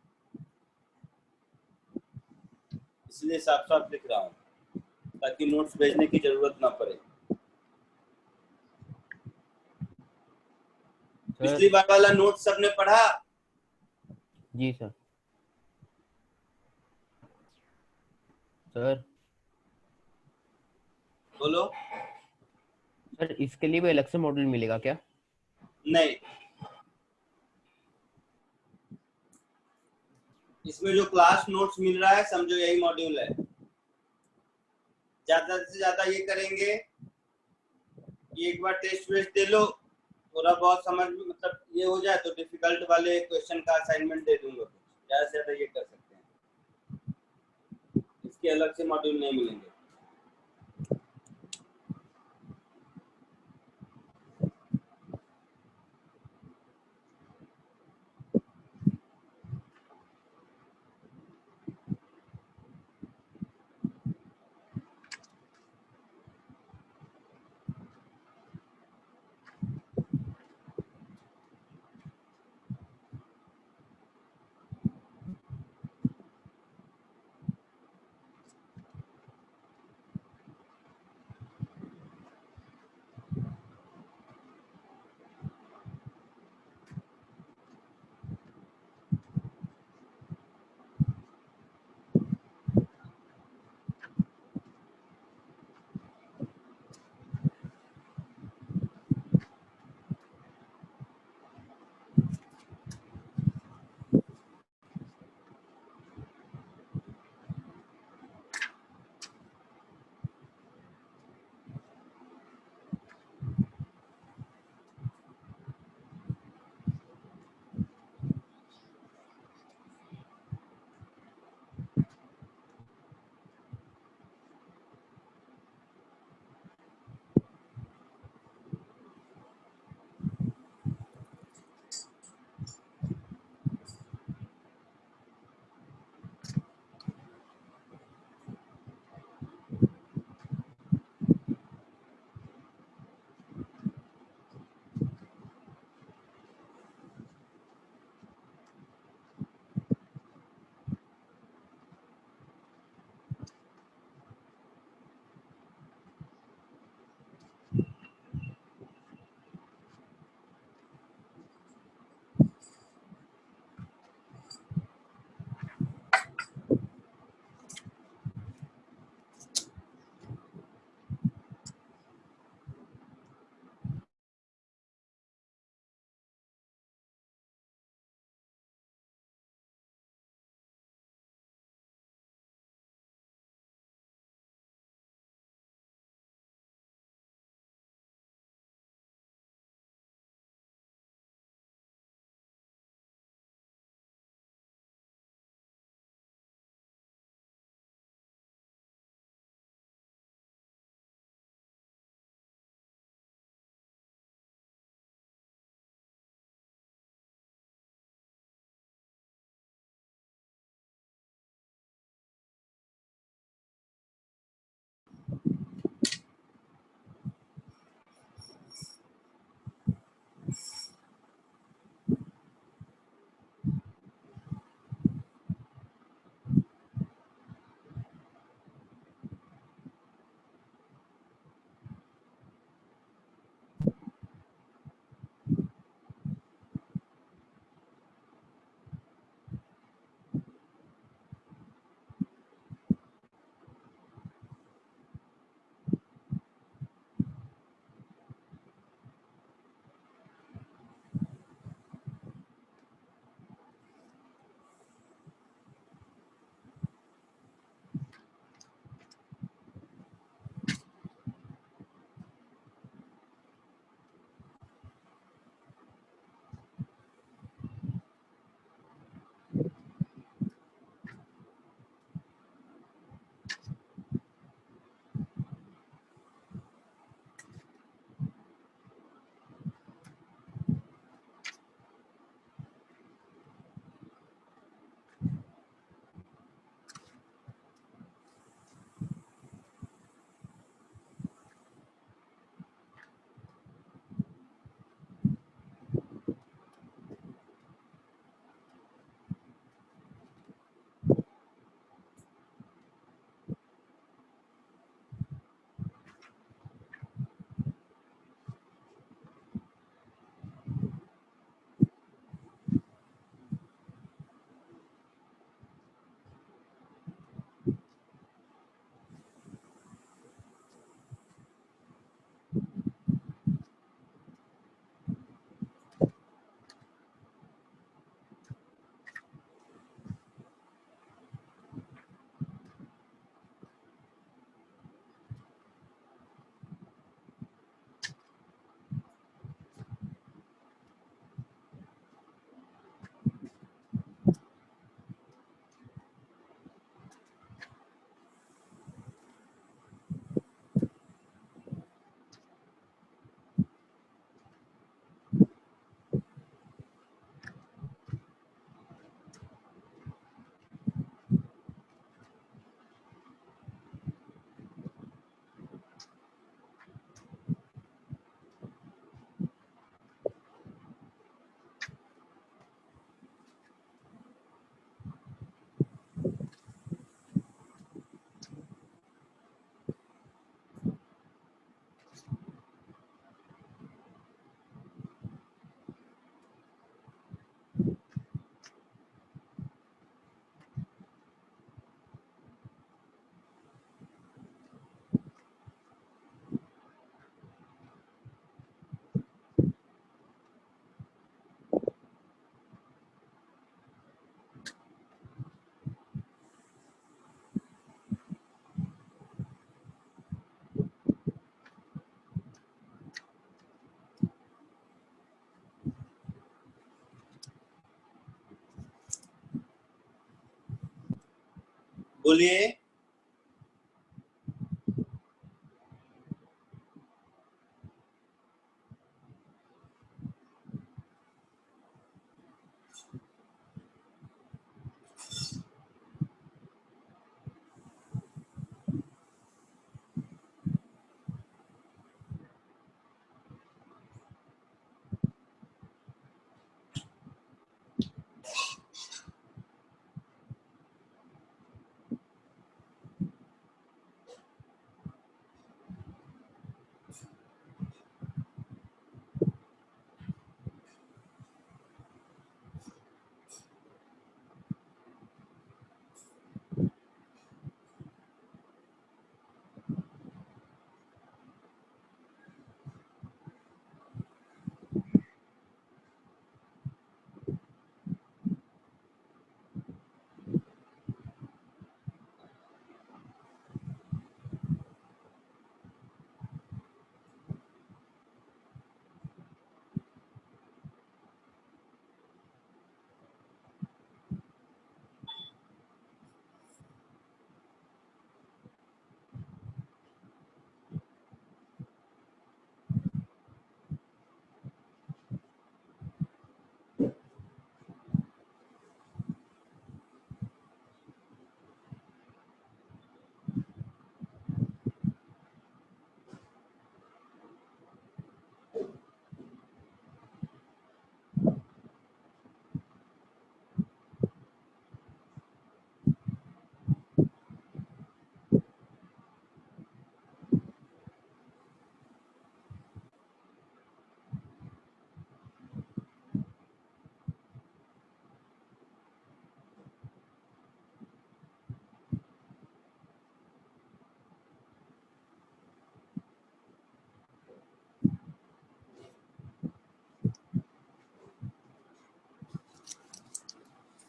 इसलिए साफ साफ लिख रहा हूँ ताकि नोट्स भेजने की जरूरत ना पड़े। पिछली बार वाला नोट सबने पढ़ा? जी सर। सर बोलो। सर इसके लिए भी अलग से मॉड्यूल मिलेगा क्या? नहीं, इसमें जो क्लास नोट्स मिल रहा है समझो यही मॉड्यूल है। ज्यादा से ज्यादा ये करेंगे कि एक बार टेस्ट वेस्ट दे लो, थोड़ा बहुत समझ में मतलब ये हो जाए तो डिफिकल्ट वाले क्वेश्चन का असाइनमेंट दे दूंगा, ज्यादा से ज्यादा ये कर सकते हैं, इसके अलग से मॉड्यूल नहीं मिलेंगे। बोलिए।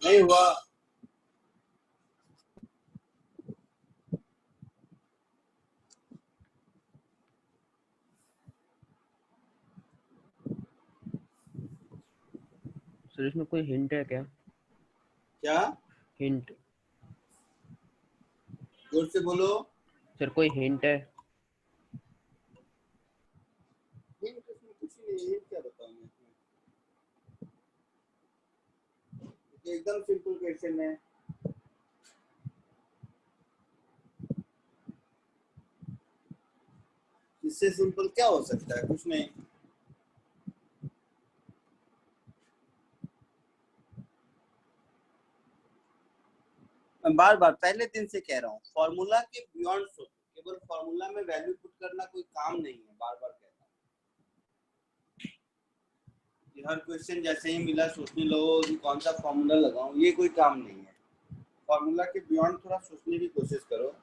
नहीं हुआ। सर इसमें कोई हिंट है क्या? क्या? हिंट? जोर से बोलो। सर कोई हिंट है? हिंट इसमें कुछ नहीं है, हिंट क्या बताऊं मैं इसमें? ये तो एकदम सिंपल क्वेश्चन है। इससे सिंपल क्या हो सकता है? कुछ नहीं। मैं बार बार पहले दिन से कह रहा हूँ, फॉर्मूला के बियॉन्ड सोचो। केवल फॉर्मूला में वैल्यू पुट करना कोई काम नहीं है, बार बार कहता हूँ। ये हर क्वेश्चन जैसे ही मिला सोचने लगो कि कौन सा फॉर्मूला लगाऊं, ये कोई काम नहीं है। फॉर्मूला के बियॉन्ड थोड़ा सोचने की कोशिश करो।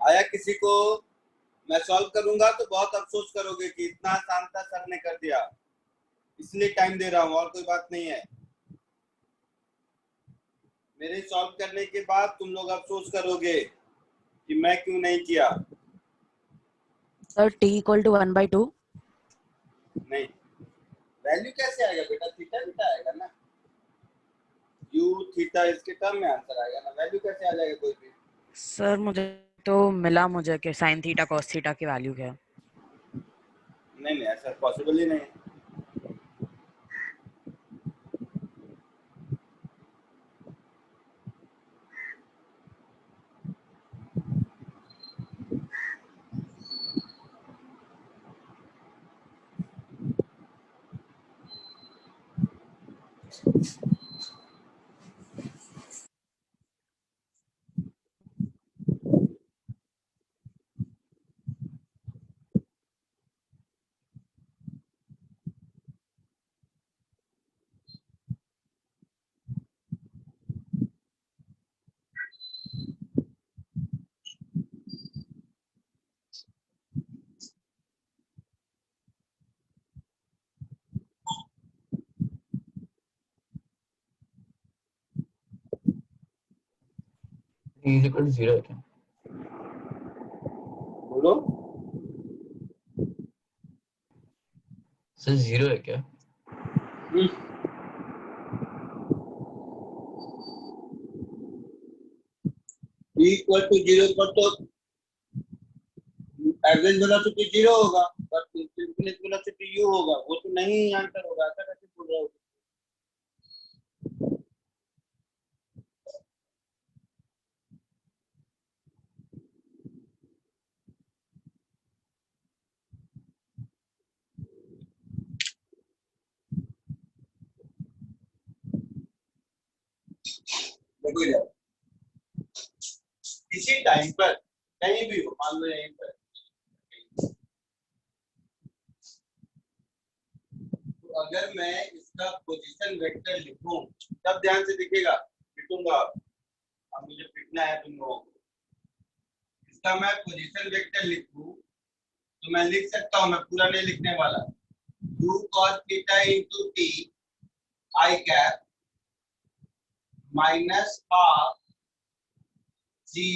आया किसी को? मैं सॉल्व करूंगा तो बहुत अफसोस करोगे कि इतना आसान था, सर ने कर दिया, इसलिए टाइम दे रहा हूं, और कोई बात नहीं है। मेरे सॉल्व करने के बाद तुम लोग अफसोस करोगे कि मैं क्यों नहीं किया। Sir t equal to 1/2। नहीं, वैल्यू कैसे आएगा बेटा? थीटा थीटा आएगा ना, यू थीटा इसके टर्म में आंसर आएगा ना, वैल्यू कैसे आ जाएगा कोई भी? सर मुझे तो मिला मुझे कि sin थीटा cos थीटा की वैल्यू क्या है। नहीं ऐसा पॉसिबल ही नहीं है। t is equal to 0 है क्या? बोलो। सर 0 है क्या? इक्वल टू 0 पर तो एवरेज वेलोसिटी 0 होगा, पर सिंपल वेलोसिटी u होगा, वो तो नहीं आंसर होगा। ऐसा कैसे बोल रहे हो? देखो यार, किसी टाइम पर कहीं भी हो, मान लो यहीं पर, तो अगर मैं इसका पोजीशन वेक्टर लिखूं, तब ध्यान से दिखेगा, पिटूंगा। अब मुझे पिटना है तुम लोगों को। इसका मैं पोजीशन वेक्टर लिखूं तो मैं लिख सकता हूं, मैं पूरा नहीं लिखने वाला, u cos theta into T I cap minus half G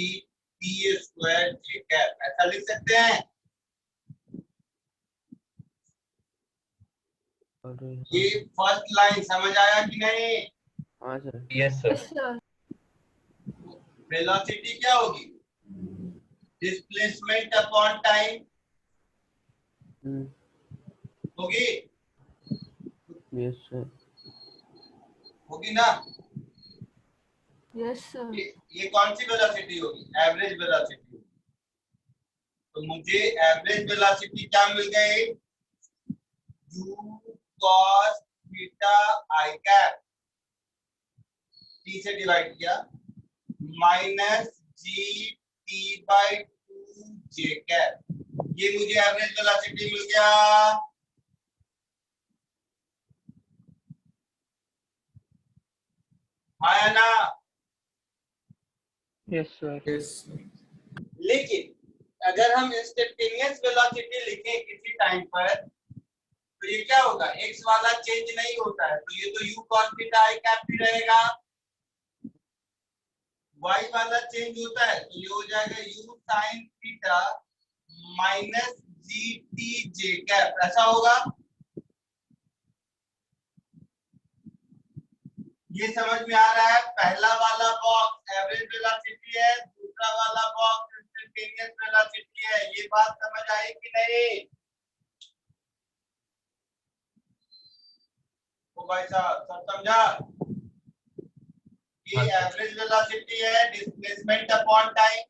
T square J cap, ऐसा लिख सकते हैं। ये फर्स्ट लाइन समझ आया कि नहीं? हाँ sir. Yes sir. Yes sir. Velocity क्या होगी? डिस्प्लेसमेंट अपॉन टाइम होगी, यस सर। होगी ना? Yes sir. ये कौन सी वेलोसिटी होगी? Average velocity. तो मुझे एवरेज वेलोसिटी क्या मिल गई? u cos थीटा आई कैप, टी से डिवाइड किया, minus G T by 2 J cap, ये मुझे एवरेज वेलोसिटी मिल गया। आया ना? Yes sir. Yes. लेकिन अगर हम इंस्टेंटेनियस वेलोसिटी लिखें किसी टाइम पर, तो ये क्या होगा? एक्स वाला चेंज नहीं होता है, तो ये तो u cos थीटा आई कैप भी रहेगा। y वाला चेंज होता है, तो ये हो जाएगा u sin theta minus G T J cap, ऐसा होगा। ये समझ में आ रहा है? पहला वाला बॉक्स एवरेज वेलोसिटी है, दूसरा वाला बॉक्स इंस्टेंटेनियस वेलोसिटी है। ये बात समझ आई कि नहीं? ओ भाई साहब, सब समझा? ये एवरेज वेलोसिटी है, डिस्प्लेसमेंट अपॉन टाइम,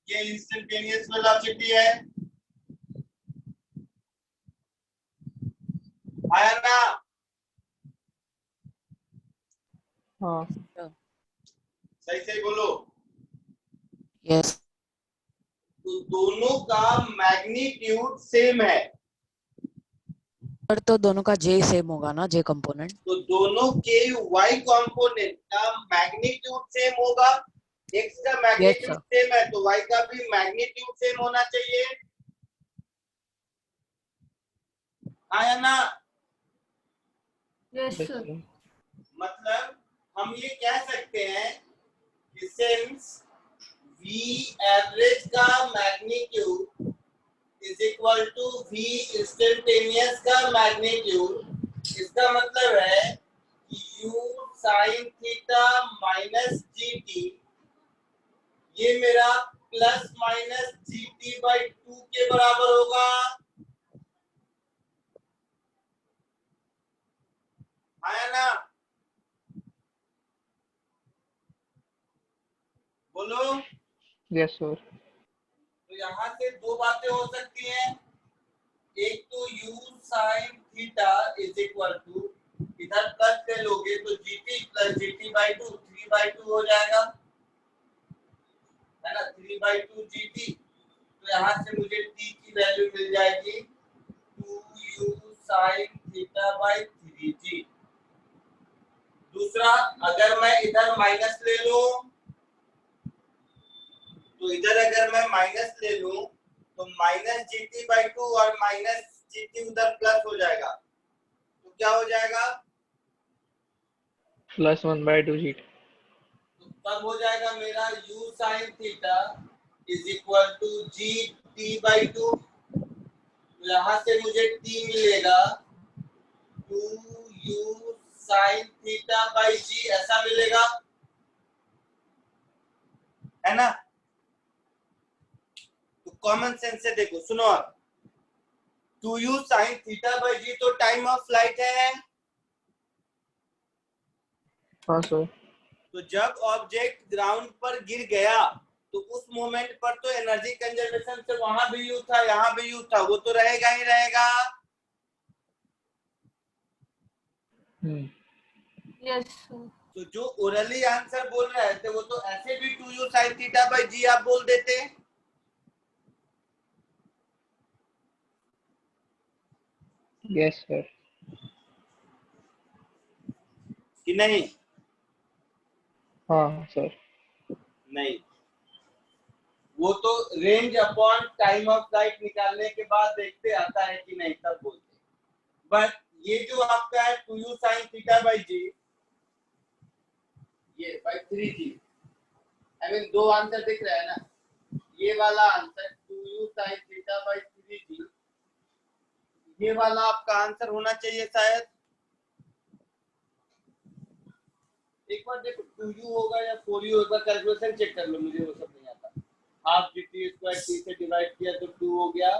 ये इंस्टेंटेनियस वेलोसिटी है। आया ना? हाँ। सही से बोलो। यस तो दोनों का मैग्नीट्यूड सेम है, सर। तो दोनों का j सेम होगा ना, j कंपोनेंट। तो दोनों के y कंपोनेंट का मैग्नीट्यूड सेम होगा। x का मैग्नीट्यूड सेम है तो y का भी मैग्नीट्यूड सेम होना चाहिए, आया ना? Yes Yes, sir. sir. मतलब हम ये कह सकते हैं कि सिंस v एवरेज का magnitude is equal to v instantaneous का मैग्नीट्यूड, इसका मतलब है कि u sin theta minus gt ये मेरा प्लस माइनस gt बाई 2 के बराबर होगा, आया ना? बोलो। Yes, sir. तो यहाँ से दो बातें हो सकती हैं, एक तो u sin theta is equal to इधर प्लस ले लोगे तो gt प्लस gt बाई 2 3/2 हो जाएगा, है ना? 3/2 gt। तो यहाँ से मुझे t की वैल्यू मिल जाएगी 2u sin theta by 3g। दूसरा, अगर मैं इधर माइनस ले लूं तो इधर अगर मैं माइनस ले लूं तो माइनस gt बाई 2 और माइनस gt उधर प्लस हो जाएगा, तो क्या हो जाएगा? Plus 1/2 gt. तो तब हो जाएगा मेरा u sin theta is equal to g t by 2। तो यहाँ से मुझे t मिलेगा 2u sin theta by g, ऐसा मिलेगा, है ना? तो कॉमन सेंस से देखो, सुनो आप, 2u sin theta by g तो टाइम ऑफ फ्लाइट है, हाँ सर। तो जब ऑब्जेक्ट ग्राउंड पर गिर गया तो उस मोमेंट पर तो एनर्जी कंजर्वेशन से वहां भी यूज था यहाँ भी यूज था, वो तो रहेगा ही रहेगा। Yes sir. तो जो ओरली आंसर बोल रहे थे वो तो ऐसे भी 2u sin theta by g आप बोल देते Yes, sir. कि नहीं? हाँ सर। नहीं, वो तो range upon time of flight निकालने के बाद देखते आता है कि नहीं, तब बोलते। बट ये जो आपका है 2u sin theta by g, ये बाई 3g, आई मीन दो आंसर दिख रहा है ना, ये वाला answer 2u sin theta by 3g, ये वाला आपका आंसर होना चाहिए शायद। एक बार देखो 2u होगा या 4u, एक बार कैलकुलेशन चेक कर लो, मुझे वो सब नहीं आता। हाफ gt स्क्वायर t से डिवाइड किया तो 2 हो गया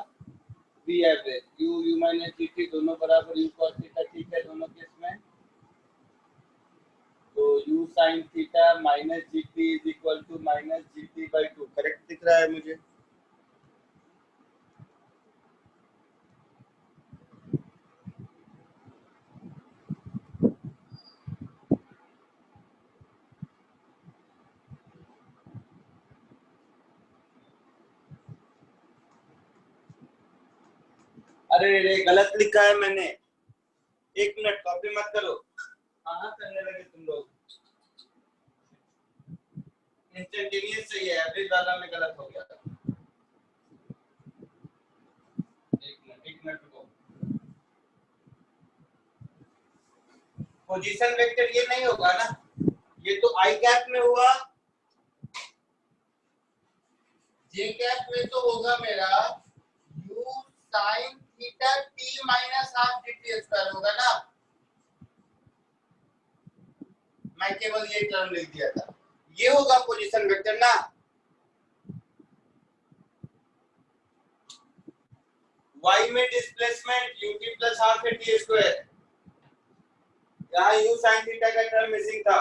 v average, u minus gt दोनों बराबर u cos थीटा, ठीक है दोनों केस में। तो u sin theta minus gt is equal to minus gt by 2, correct दिख रहा है मुझे? अरे रे गलत लिखा है मैंने, एक मिनट, कॉपी मत करो। हाँ करने लगे तुम लोग, इंस्टेंटेनियस सही है, एवरेज वाला में गलत हो गया। एक मिनट रुको। पोजीशन वेक्टर ये नहीं होगा ना, ये तो आई कैप में हुआ, जे कैप में तो होगा मेरा u sin theta t minus half gt square होगा ना, मैं केवल ये टर्म लिख दिया था, ये होगा पोजीशन वेक्टर ना। y में डिस्प्लेसमेंट ut प्लस हाफ है t स्क्वायर, यहाँ u sin थीटा का टर्म मिसिंग था।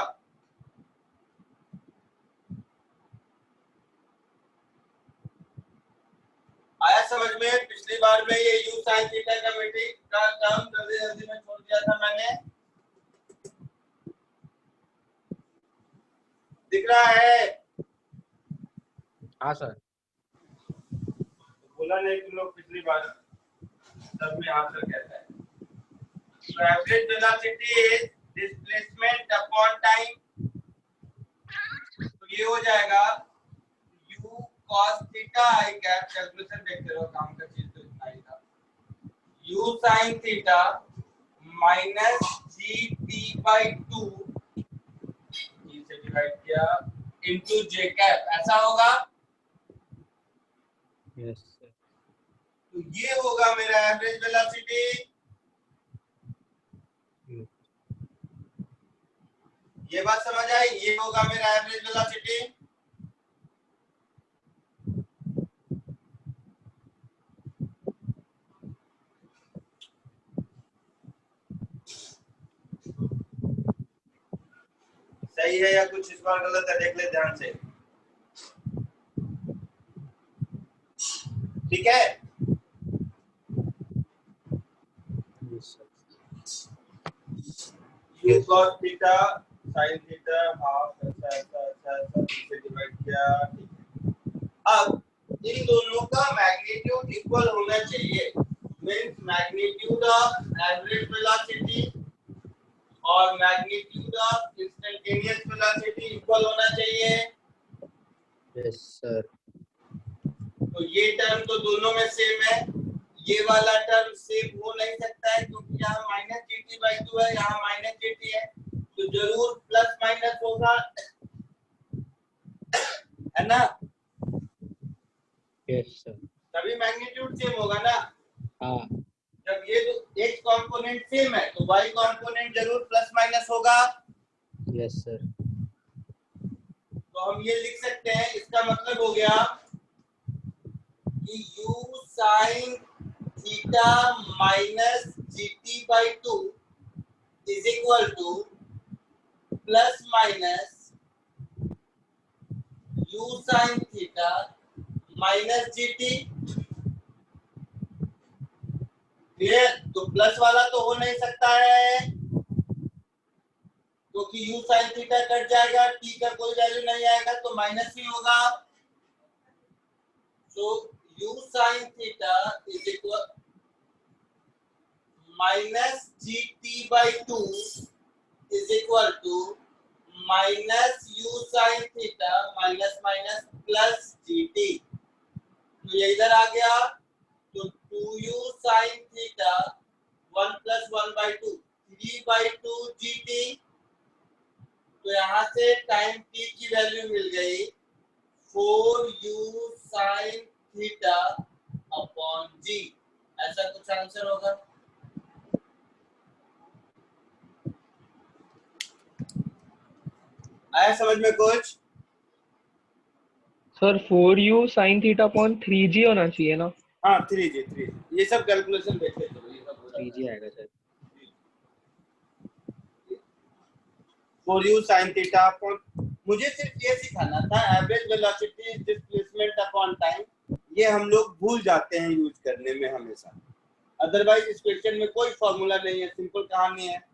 आया समझ में? पिछली बार में ये u sin थीटा का मीटिंग का टर्म जल्दी जल्दी में छोड़ दिया था मैंने, दिख रहा है? हाँ सर। बोला नहीं तुम लोग पिछली बार, तब में आंसर कहता है। So average velocity is displacement upon time, तो ये हो जाएगा u cos थीटा आई कैप, कैलकुलेशन देखते रहो, काम का चीज तो इतना ही था, u sin theta minus G T by 2 से डिवाइड किया इनटू जे कैप, ऐसा होगा। Yes sir. तो ये होगा मेरा एवरेज वेलोसिटी। ये बात समझ आई, ये होगा मेरा एवरेज वेलोसिटी। सही है या कुछ इस बार गलत है, देख ले ध्यान से, ठीक है। u cos theta sin theta half ऐसा ऐसा ऐसा ऐसा से डिवाइड किया, ठीक है। अब इन दोनों का मैग्नीट्यूड इक्वल होना चाहिए, means magnitude of average velocity और magnitude of instantaneous velocity equal होना चाहिए। Yes sir. तो ये टर्म तो दोनों में सेम है, ये वाला टर्म सेम हो नहीं सकता है क्योंकि यहाँ माइनस जीटी बाई 2 है, यहाँ माइनस जीटी है, तो जरूर प्लस माइनस होगा, है ना। Yes sir. तभी मैग्नीट्यूड सेम होगा ना। हाँ। जब ये तो x कंपोनेंट सेम है तो y कंपोनेंट जरूर प्लस माइनस होगा। Yes sir. तो हम ये लिख सकते हैं, इसका मतलब हो गया कि u sin theta minus gt by 2 is equal two plus minus u sin theta minus gt। Clear? तो प्लस वाला तो हो नहीं सकता है क्योंकि u sin थीटा कट जाएगा, t का कोई वैल्यू नहीं आएगा तो माइनस ही होगा। तो u sin theta is equal minus gt by 2 is equal to minus u sin theta minus minus plus gt। तो ये इधर आ गया, तो 2u sin theta 1 plus 1 by 2 3 by 2 gt। तो यहाँ से टाइम t की वैल्यू मिल गई 4u sin theta upon g, ऐसा कुछ आंसर होगा। आया समझ में कुछ? Sir 4u sin theta upon 3g होना चाहिए ना। हाँ 3g, ये सब कैलकुलेशन देखते चलो, ये सब हो रहा है। 3g आएगा sir. 4u sin theta upon, मुझे सिर्फ ये सिखाना था average velocity displacement upon time, ये हम लोग भूल जाते हैं यूज करने में हमेशा, अदरवाइज इस क्वेश्चन में कोई फॉर्मूला नहीं है, सिंपल कहानी है।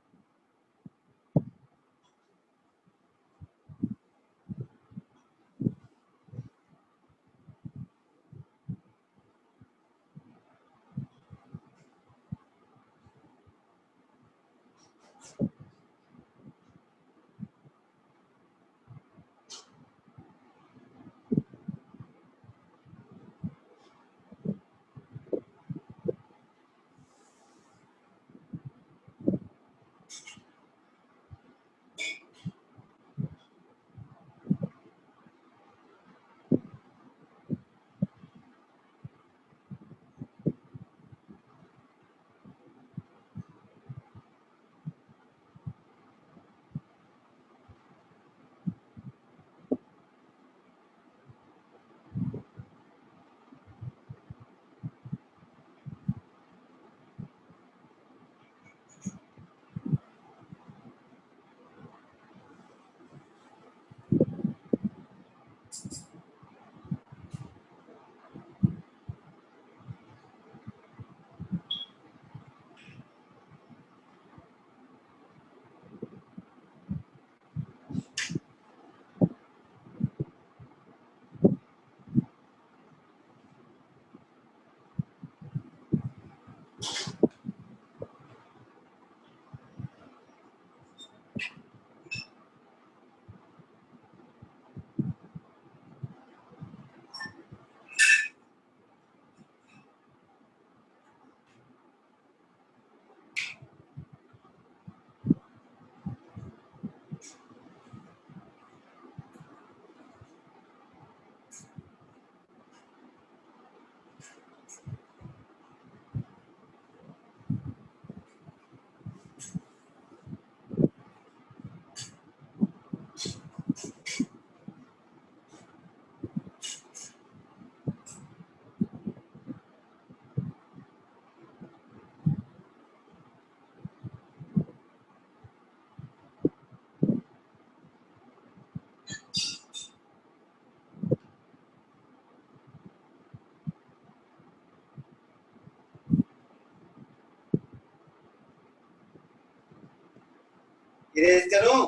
इरेज करूं?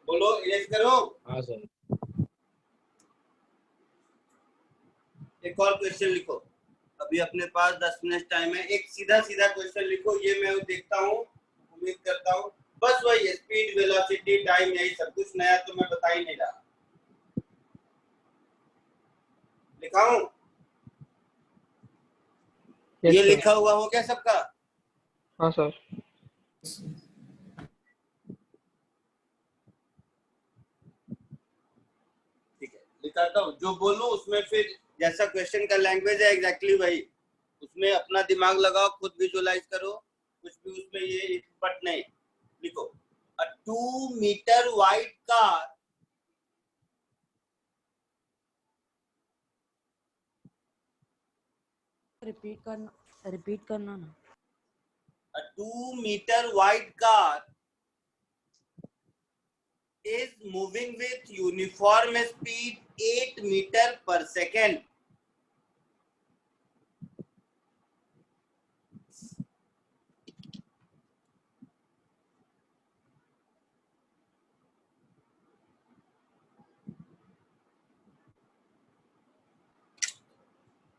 बोलो इरेज करूं? हाँ सर। एक और क्वेश्चन लिखो, अभी अपने पास 10 मिनट टाइम है। एक सीधा सीधा क्वेश्चन लिखो, ये मैं देखता हूँ, उम्मीद करता हूँ बस वही है, स्पीड, वेलोसिटी, टाइम, यही सब, कुछ नया तो मैं बता ही नहीं रहा। लिखाऊं? Yes, ये sir. लिखा हुआ हो क्या सबका? हाँ सर. ठीक है, लिखाता हूँ। जो बोलूं उसमें फिर जैसा क्वेश्चन का लैंग्वेज है एग्जैक्टली वही, उसमें अपना दिमाग लगाओ, खुद विजुअलाइज करो, कुछ भी उसमें ये बट नहीं। लिखो, अ 2 मीटर वाइड कार रिपीट करना ना. A 2-meter wide car is moving with uniform speed 8 meter per second.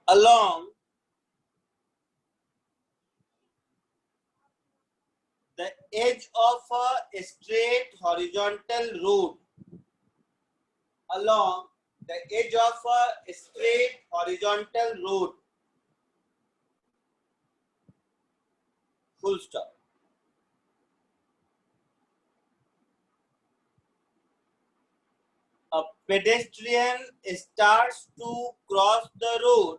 Along the edge of a straight horizontal road. Along the edge of a straight horizontal road. Full stop. A pedestrian starts to cross the road.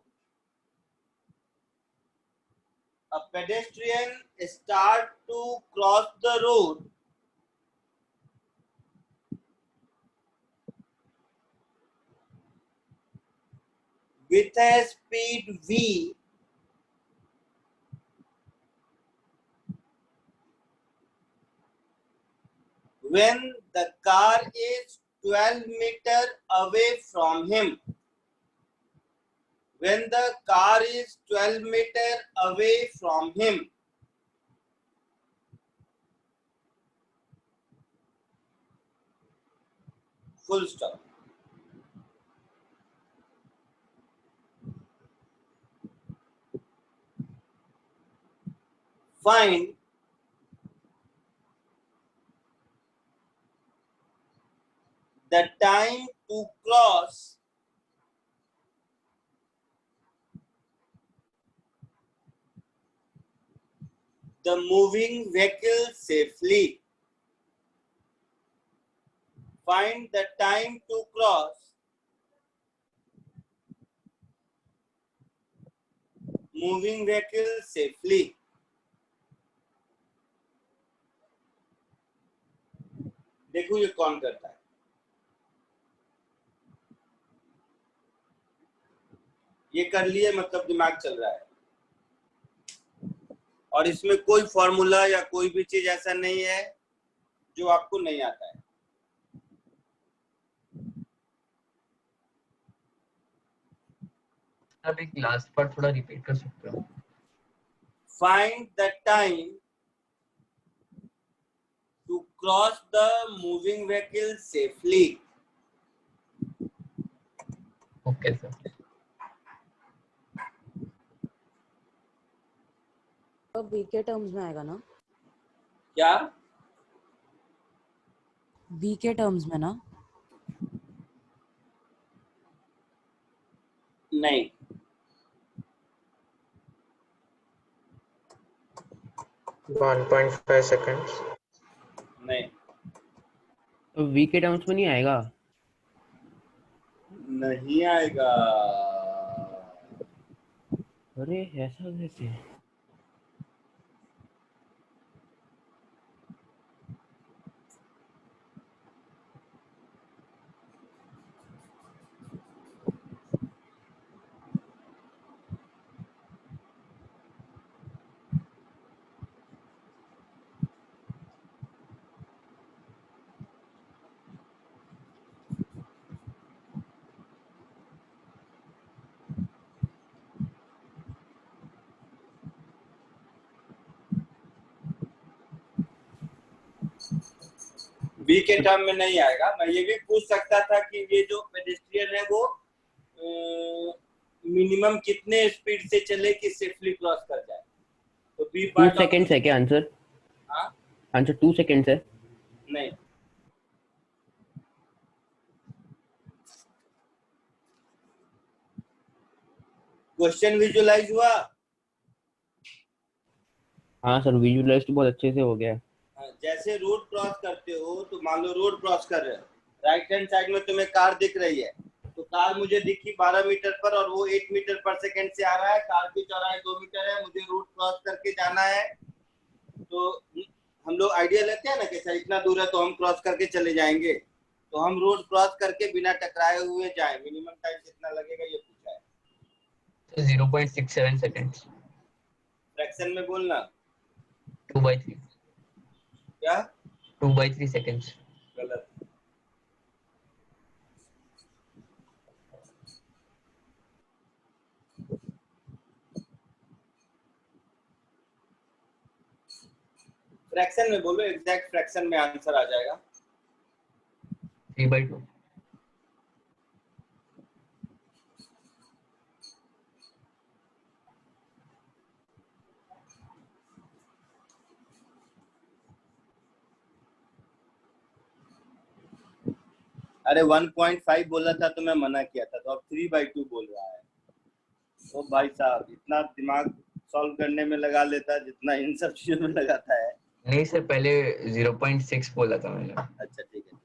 A pedestrian starts to cross the road with a speed v when the car is 12 meters away from him. When the car is 12 meters away from him. Full stop. Find the time to cross the moving vehicle safely. Find the time to cross moving vehicle safely. देखो ये कौन करता है। ये कर लिए मतलब दिमाग चल रहा है, और इसमें कोई फॉर्मूला या कोई भी चीज ऐसा नहीं है जो आपको नहीं आता है। आप एक लास्ट पार्ट थोड़ा रिपीट कर सकते हो? Find the time to cross the moving vehicle safely. Okay sir. तो बी के टर्म्स में आएगा ना? क्या? बी के टर्म्स में ना? नहीं, seconds. नहीं, तो वी के टर्म्स में नहीं आएगा? नहीं आएगा। अरे ऐसा कैसे? बी के टर्म में नहीं आएगा। मैं ये भी पूछ सकता था कि ये जो पेडेस्ट्रियन है वो मिनिमम कितने स्पीड से चले कि सेफली क्रॉस कर जाए। तो बी 2 पार्ट ऑफ सेकंड्स है क्या आंसर? हाँ आंसर 2 सेकंड्स है। नहीं, क्वेश्चन विजुअलाइज हुआ। हाँ सर, विजुअलाइज तो बहुत अच्छे से हो गया है। जैसे रोड क्रॉस करते हो तो मान लो रोड क्रॉस कर रहे हो, राइट हैंड साइड में तुम्हें कार दिख रही है, तो कार मुझे दिखी 12 मीटर पर और वो 8 मीटर पर सेकंड से आ रहा है, कार की चौड़ाई 2 मीटर है, मुझे रोड क्रॉस करके जाना है। तो हम लोग आइडिया लेते हैं ना कि सर इतना दूर है तो हम क्रॉस करके चले जाएंगे, तो हम रोड क्रॉस करके बिना टकराए हुए जाए, मिनिमम टाइम कितना लगेगा ये पूछा है। तो 0.67 सेकंड्स। फ्रैक्शन में बोलना 2/3। क्या 2/3 सेकंड्स। गलत। फ्रैक्शन में बोलो, एग्जैक्ट फ्रैक्शन में आंसर आ जाएगा। 3/2। अरे 1.5 बोला था तो मैं मना किया था, तो अब 3/2 बोल रहा है। तो भाई साहब इतना दिमाग सॉल्व करने में लगा लेता जितना इन सब चीजों में लगाता है। नहीं सर, पहले 0.6 बोला था मैंने। अच्छा ठीक है।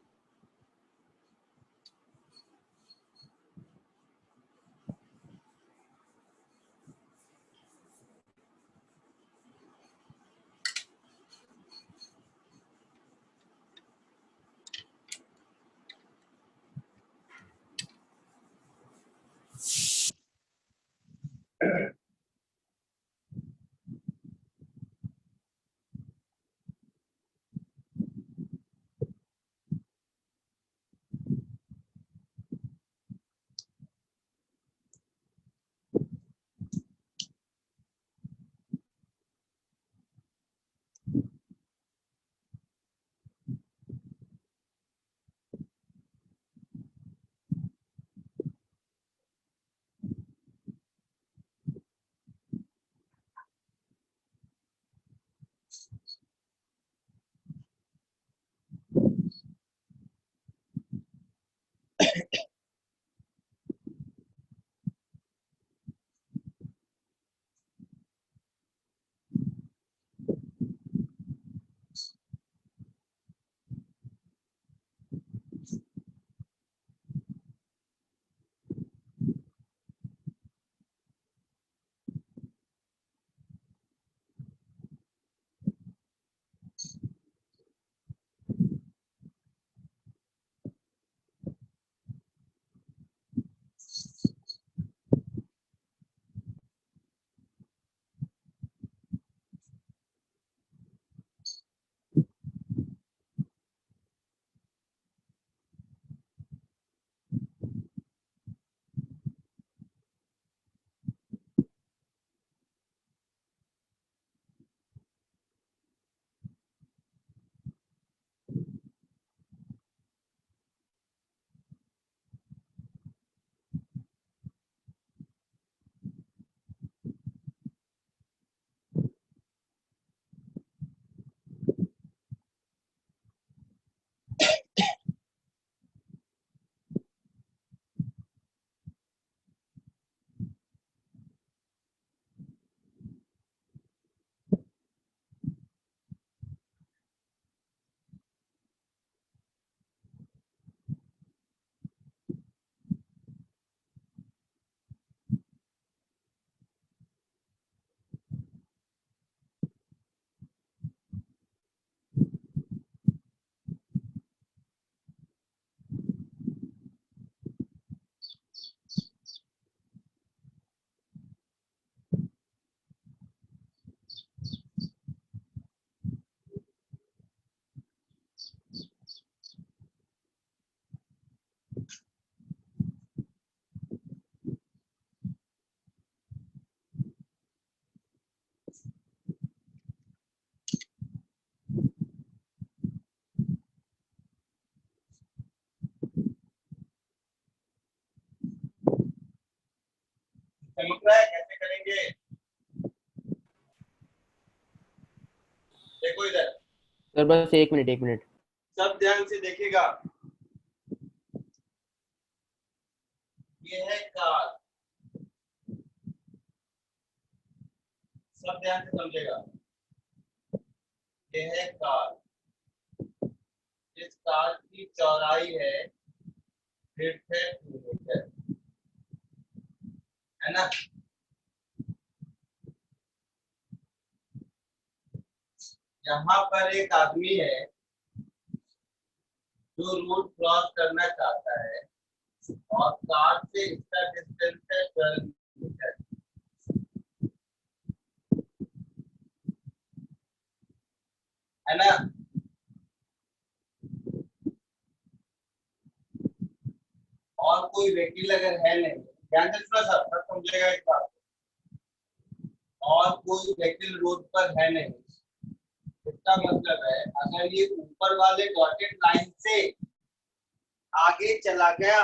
चमक रहा है, कैसे करेंगे? देखो इधर, सर बस एक मिनट। सब ध्यान से देखिएगा। ये है कार, सब ध्यान से समझेगा। ये है कार, इस कार की चौड़ाई है विड्थ है 2 मीटर, है ना? यहाँ पर एक आदमी है जो रोड क्रॉस करना चाहता है और कार से इसका डिस्टेंस है 12 मीटर, है ना? और कोई व्हीकल अगर है नहीं, ध्यान से सुना सब, सब समझेगा इस बात को। और कोई व्हीकल रोड पर है नहीं, इसका मतलब है अगर ये ऊपर वाले डॉटेड लाइन से आगे चला गया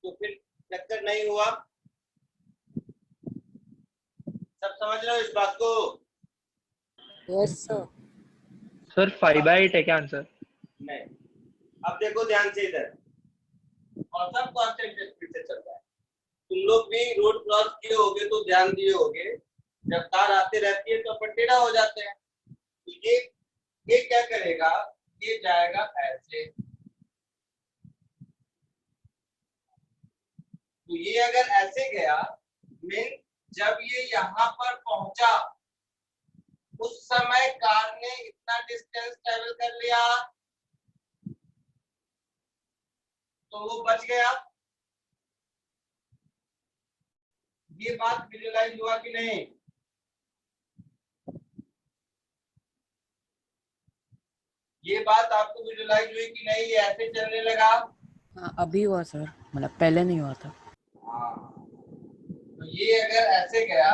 तो फिर टक्कर नहीं हुआ। सब समझ रहे हो इस बात को? Yes sir. सर 5/8 है क्या आंसर? नहीं। अब देखो ध्यान से इधर, और सब कांस्टेंट स्पीड से चल रहा है। तुम लोग भी रोड क्रॉस किए होगे तो ध्यान दिए होगे, जब कार आते रहती है तो अपन टेढ़ा हो जाते हैं। तो ये क्या करेगा, ये जाएगा ऐसे। तो ये अगर ऐसे गया, मीन जब ये यहाँ पर पहुंचा उस समय कार ने इतना डिस्टेंस ट्रेवल कर लिया तो वो बच गया। ये बात विजुअलाइज हुआ कि नहीं? ये बात आपको विजुअलाइज हुई कि नहीं? ये ऐसे चलने लगा। हाँ अभी हुआ सर, मतलब पहले नहीं हुआ था। हाँ, तो ये अगर ऐसे गया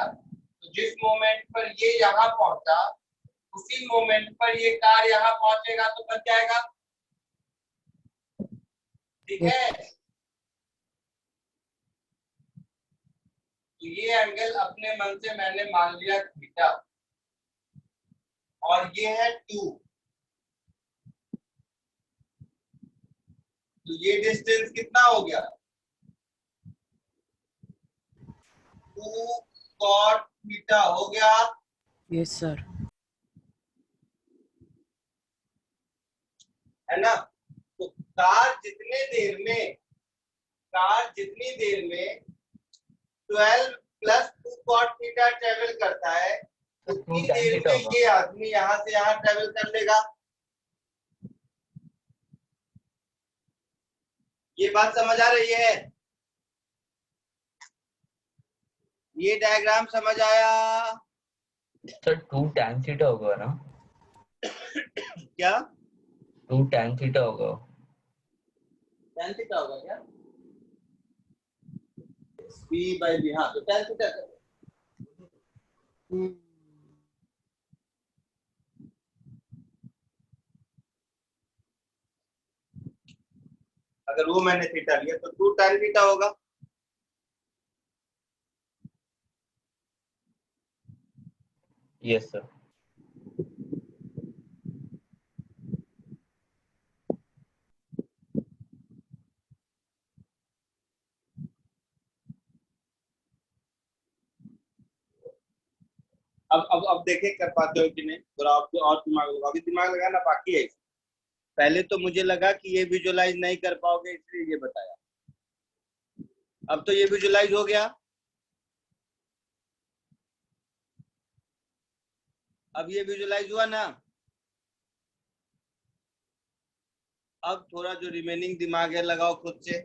तो जिस मोमेंट पर ये यहाँ पहुंचा उसी मोमेंट पर ये कार यहाँ पहुंचेगा तो बच जाएगा। ठीक है? तो ये एंगल अपने मन से मैंने मान लिया थीटा, और ये है 2। तो ये डिस्टेंस कितना हो गया? 2 cot थीटा हो गया। Yes sir. है ना? तो कार जितनी देर में 12 प्लस 2 cot थीटा ट्रेवल करता है उतनी देर में ये आदमी यहाँ से यहाँ ट्रेवल कर लेगा। ये बात समझ आ रही है? ये डायग्राम समझ आया? सर 2 tan थीटा होगा ना? क्या 2 tan थीटा होगा? tan थीटा होगा क्या? b by b, हाँ तो tan थीटा अगर वो मैंने थीटा लिया तो 2 tan थीटा होगा। Yes sir. अब देखे कर पाते हो कि नहीं? थोड़ा आपको और दिमाग लगा, अभी दिमाग लगाना बाकी है। पहले तो मुझे लगा कि ये विजुअलाइज नहीं कर पाओगे इसलिए ये बताया, अब तो ये विजुअलाइज हो गया। अब ये विजुअलाइज हुआ ना? अब थोड़ा जो रिमेनिंग दिमाग है लगाओ खुद से।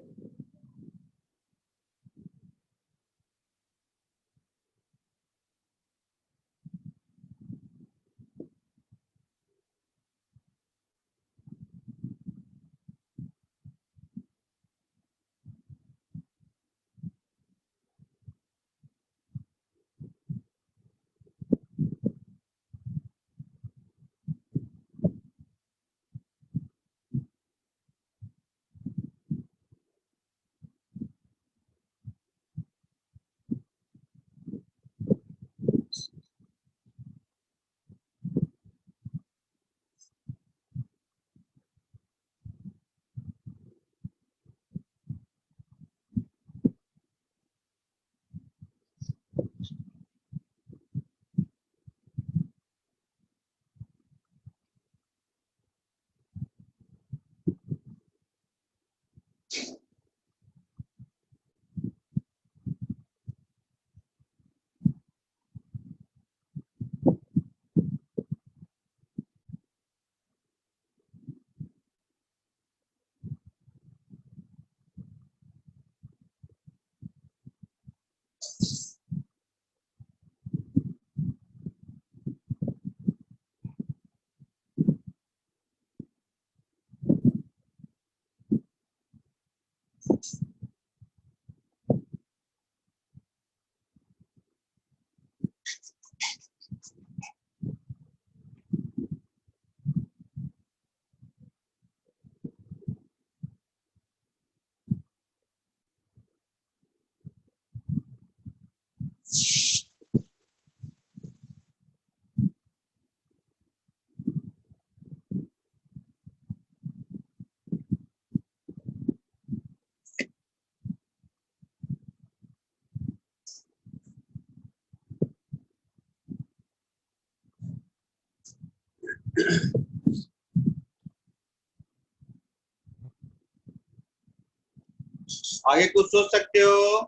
आगे कुछ सोच सकते हो?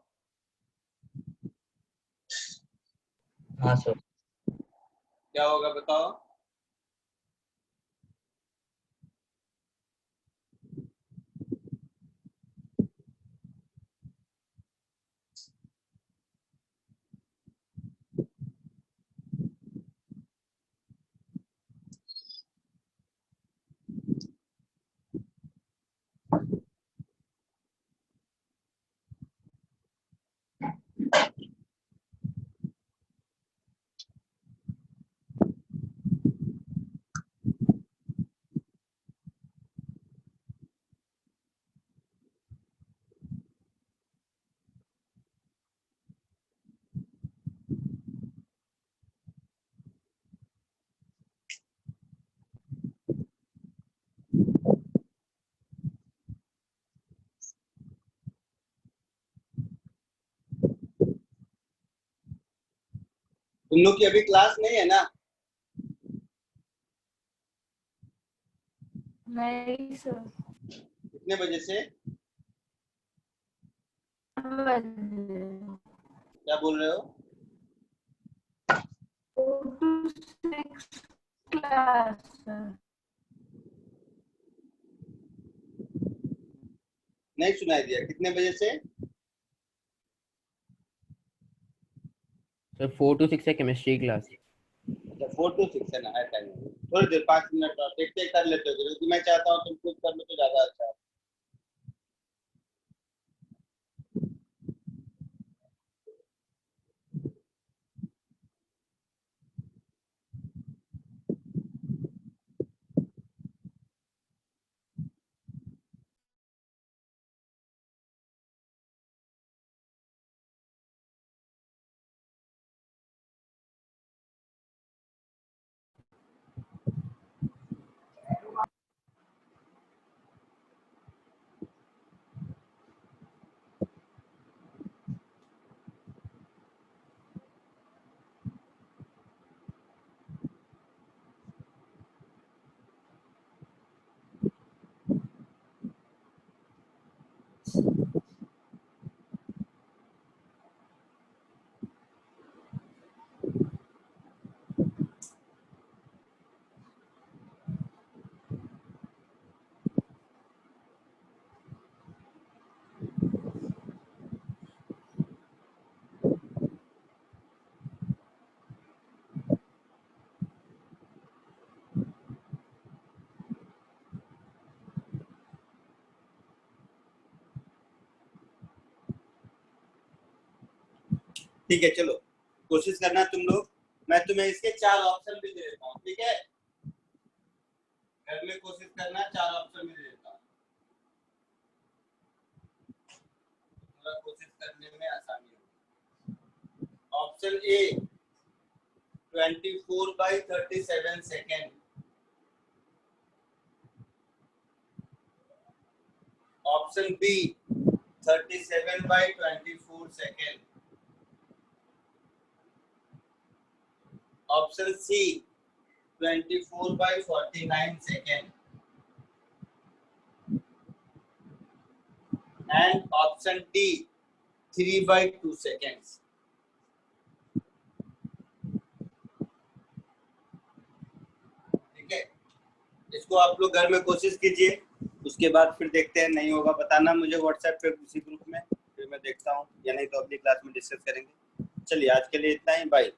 हाँ सर। क्या होगा बताओ? तुम लोग की अभी क्लास नहीं है ना? नहीं सर। कितने बजे से? क्या बोल रहे हो? 4 to 6 क्लास सर। नहीं सुनाई दिया। कितने बजे से? सर 4 to 6 है केमिस्ट्री क्लास। 4 to 6 है ना? है टाइम। थोड़ी देर 5 मिनट और टेक टेक कर लेते हो, क्योंकि मैं चाहता हूँ तुम खुद कर लो तो ज्यादा अच्छा है। ठीक है, चलो कोशिश करना तुम लोग। मैं तुम्हें इसके 4 ऑप्शन भी दे देता हूँ, ठीक है? घर में कोशिश करना, 4 ऑप्शन भी दे देता हूँ, थोड़ा कोशिश करने में आसानी होगी। Option a 24/37 second. Option b 37/24 second. Option c 24/49 second. And option d 3/2 seconds. ठीक है, इसको आप लोग घर में कोशिश कीजिए, उसके बाद फिर देखते हैं। नहीं होगा बताना मुझे व्हाट्सएप पे उसी ग्रुप में, फिर मैं देखता हूँ, या नहीं तो अगली क्लास में डिस्कस करेंगे। चलिए आज के लिए इतना ही, बाय।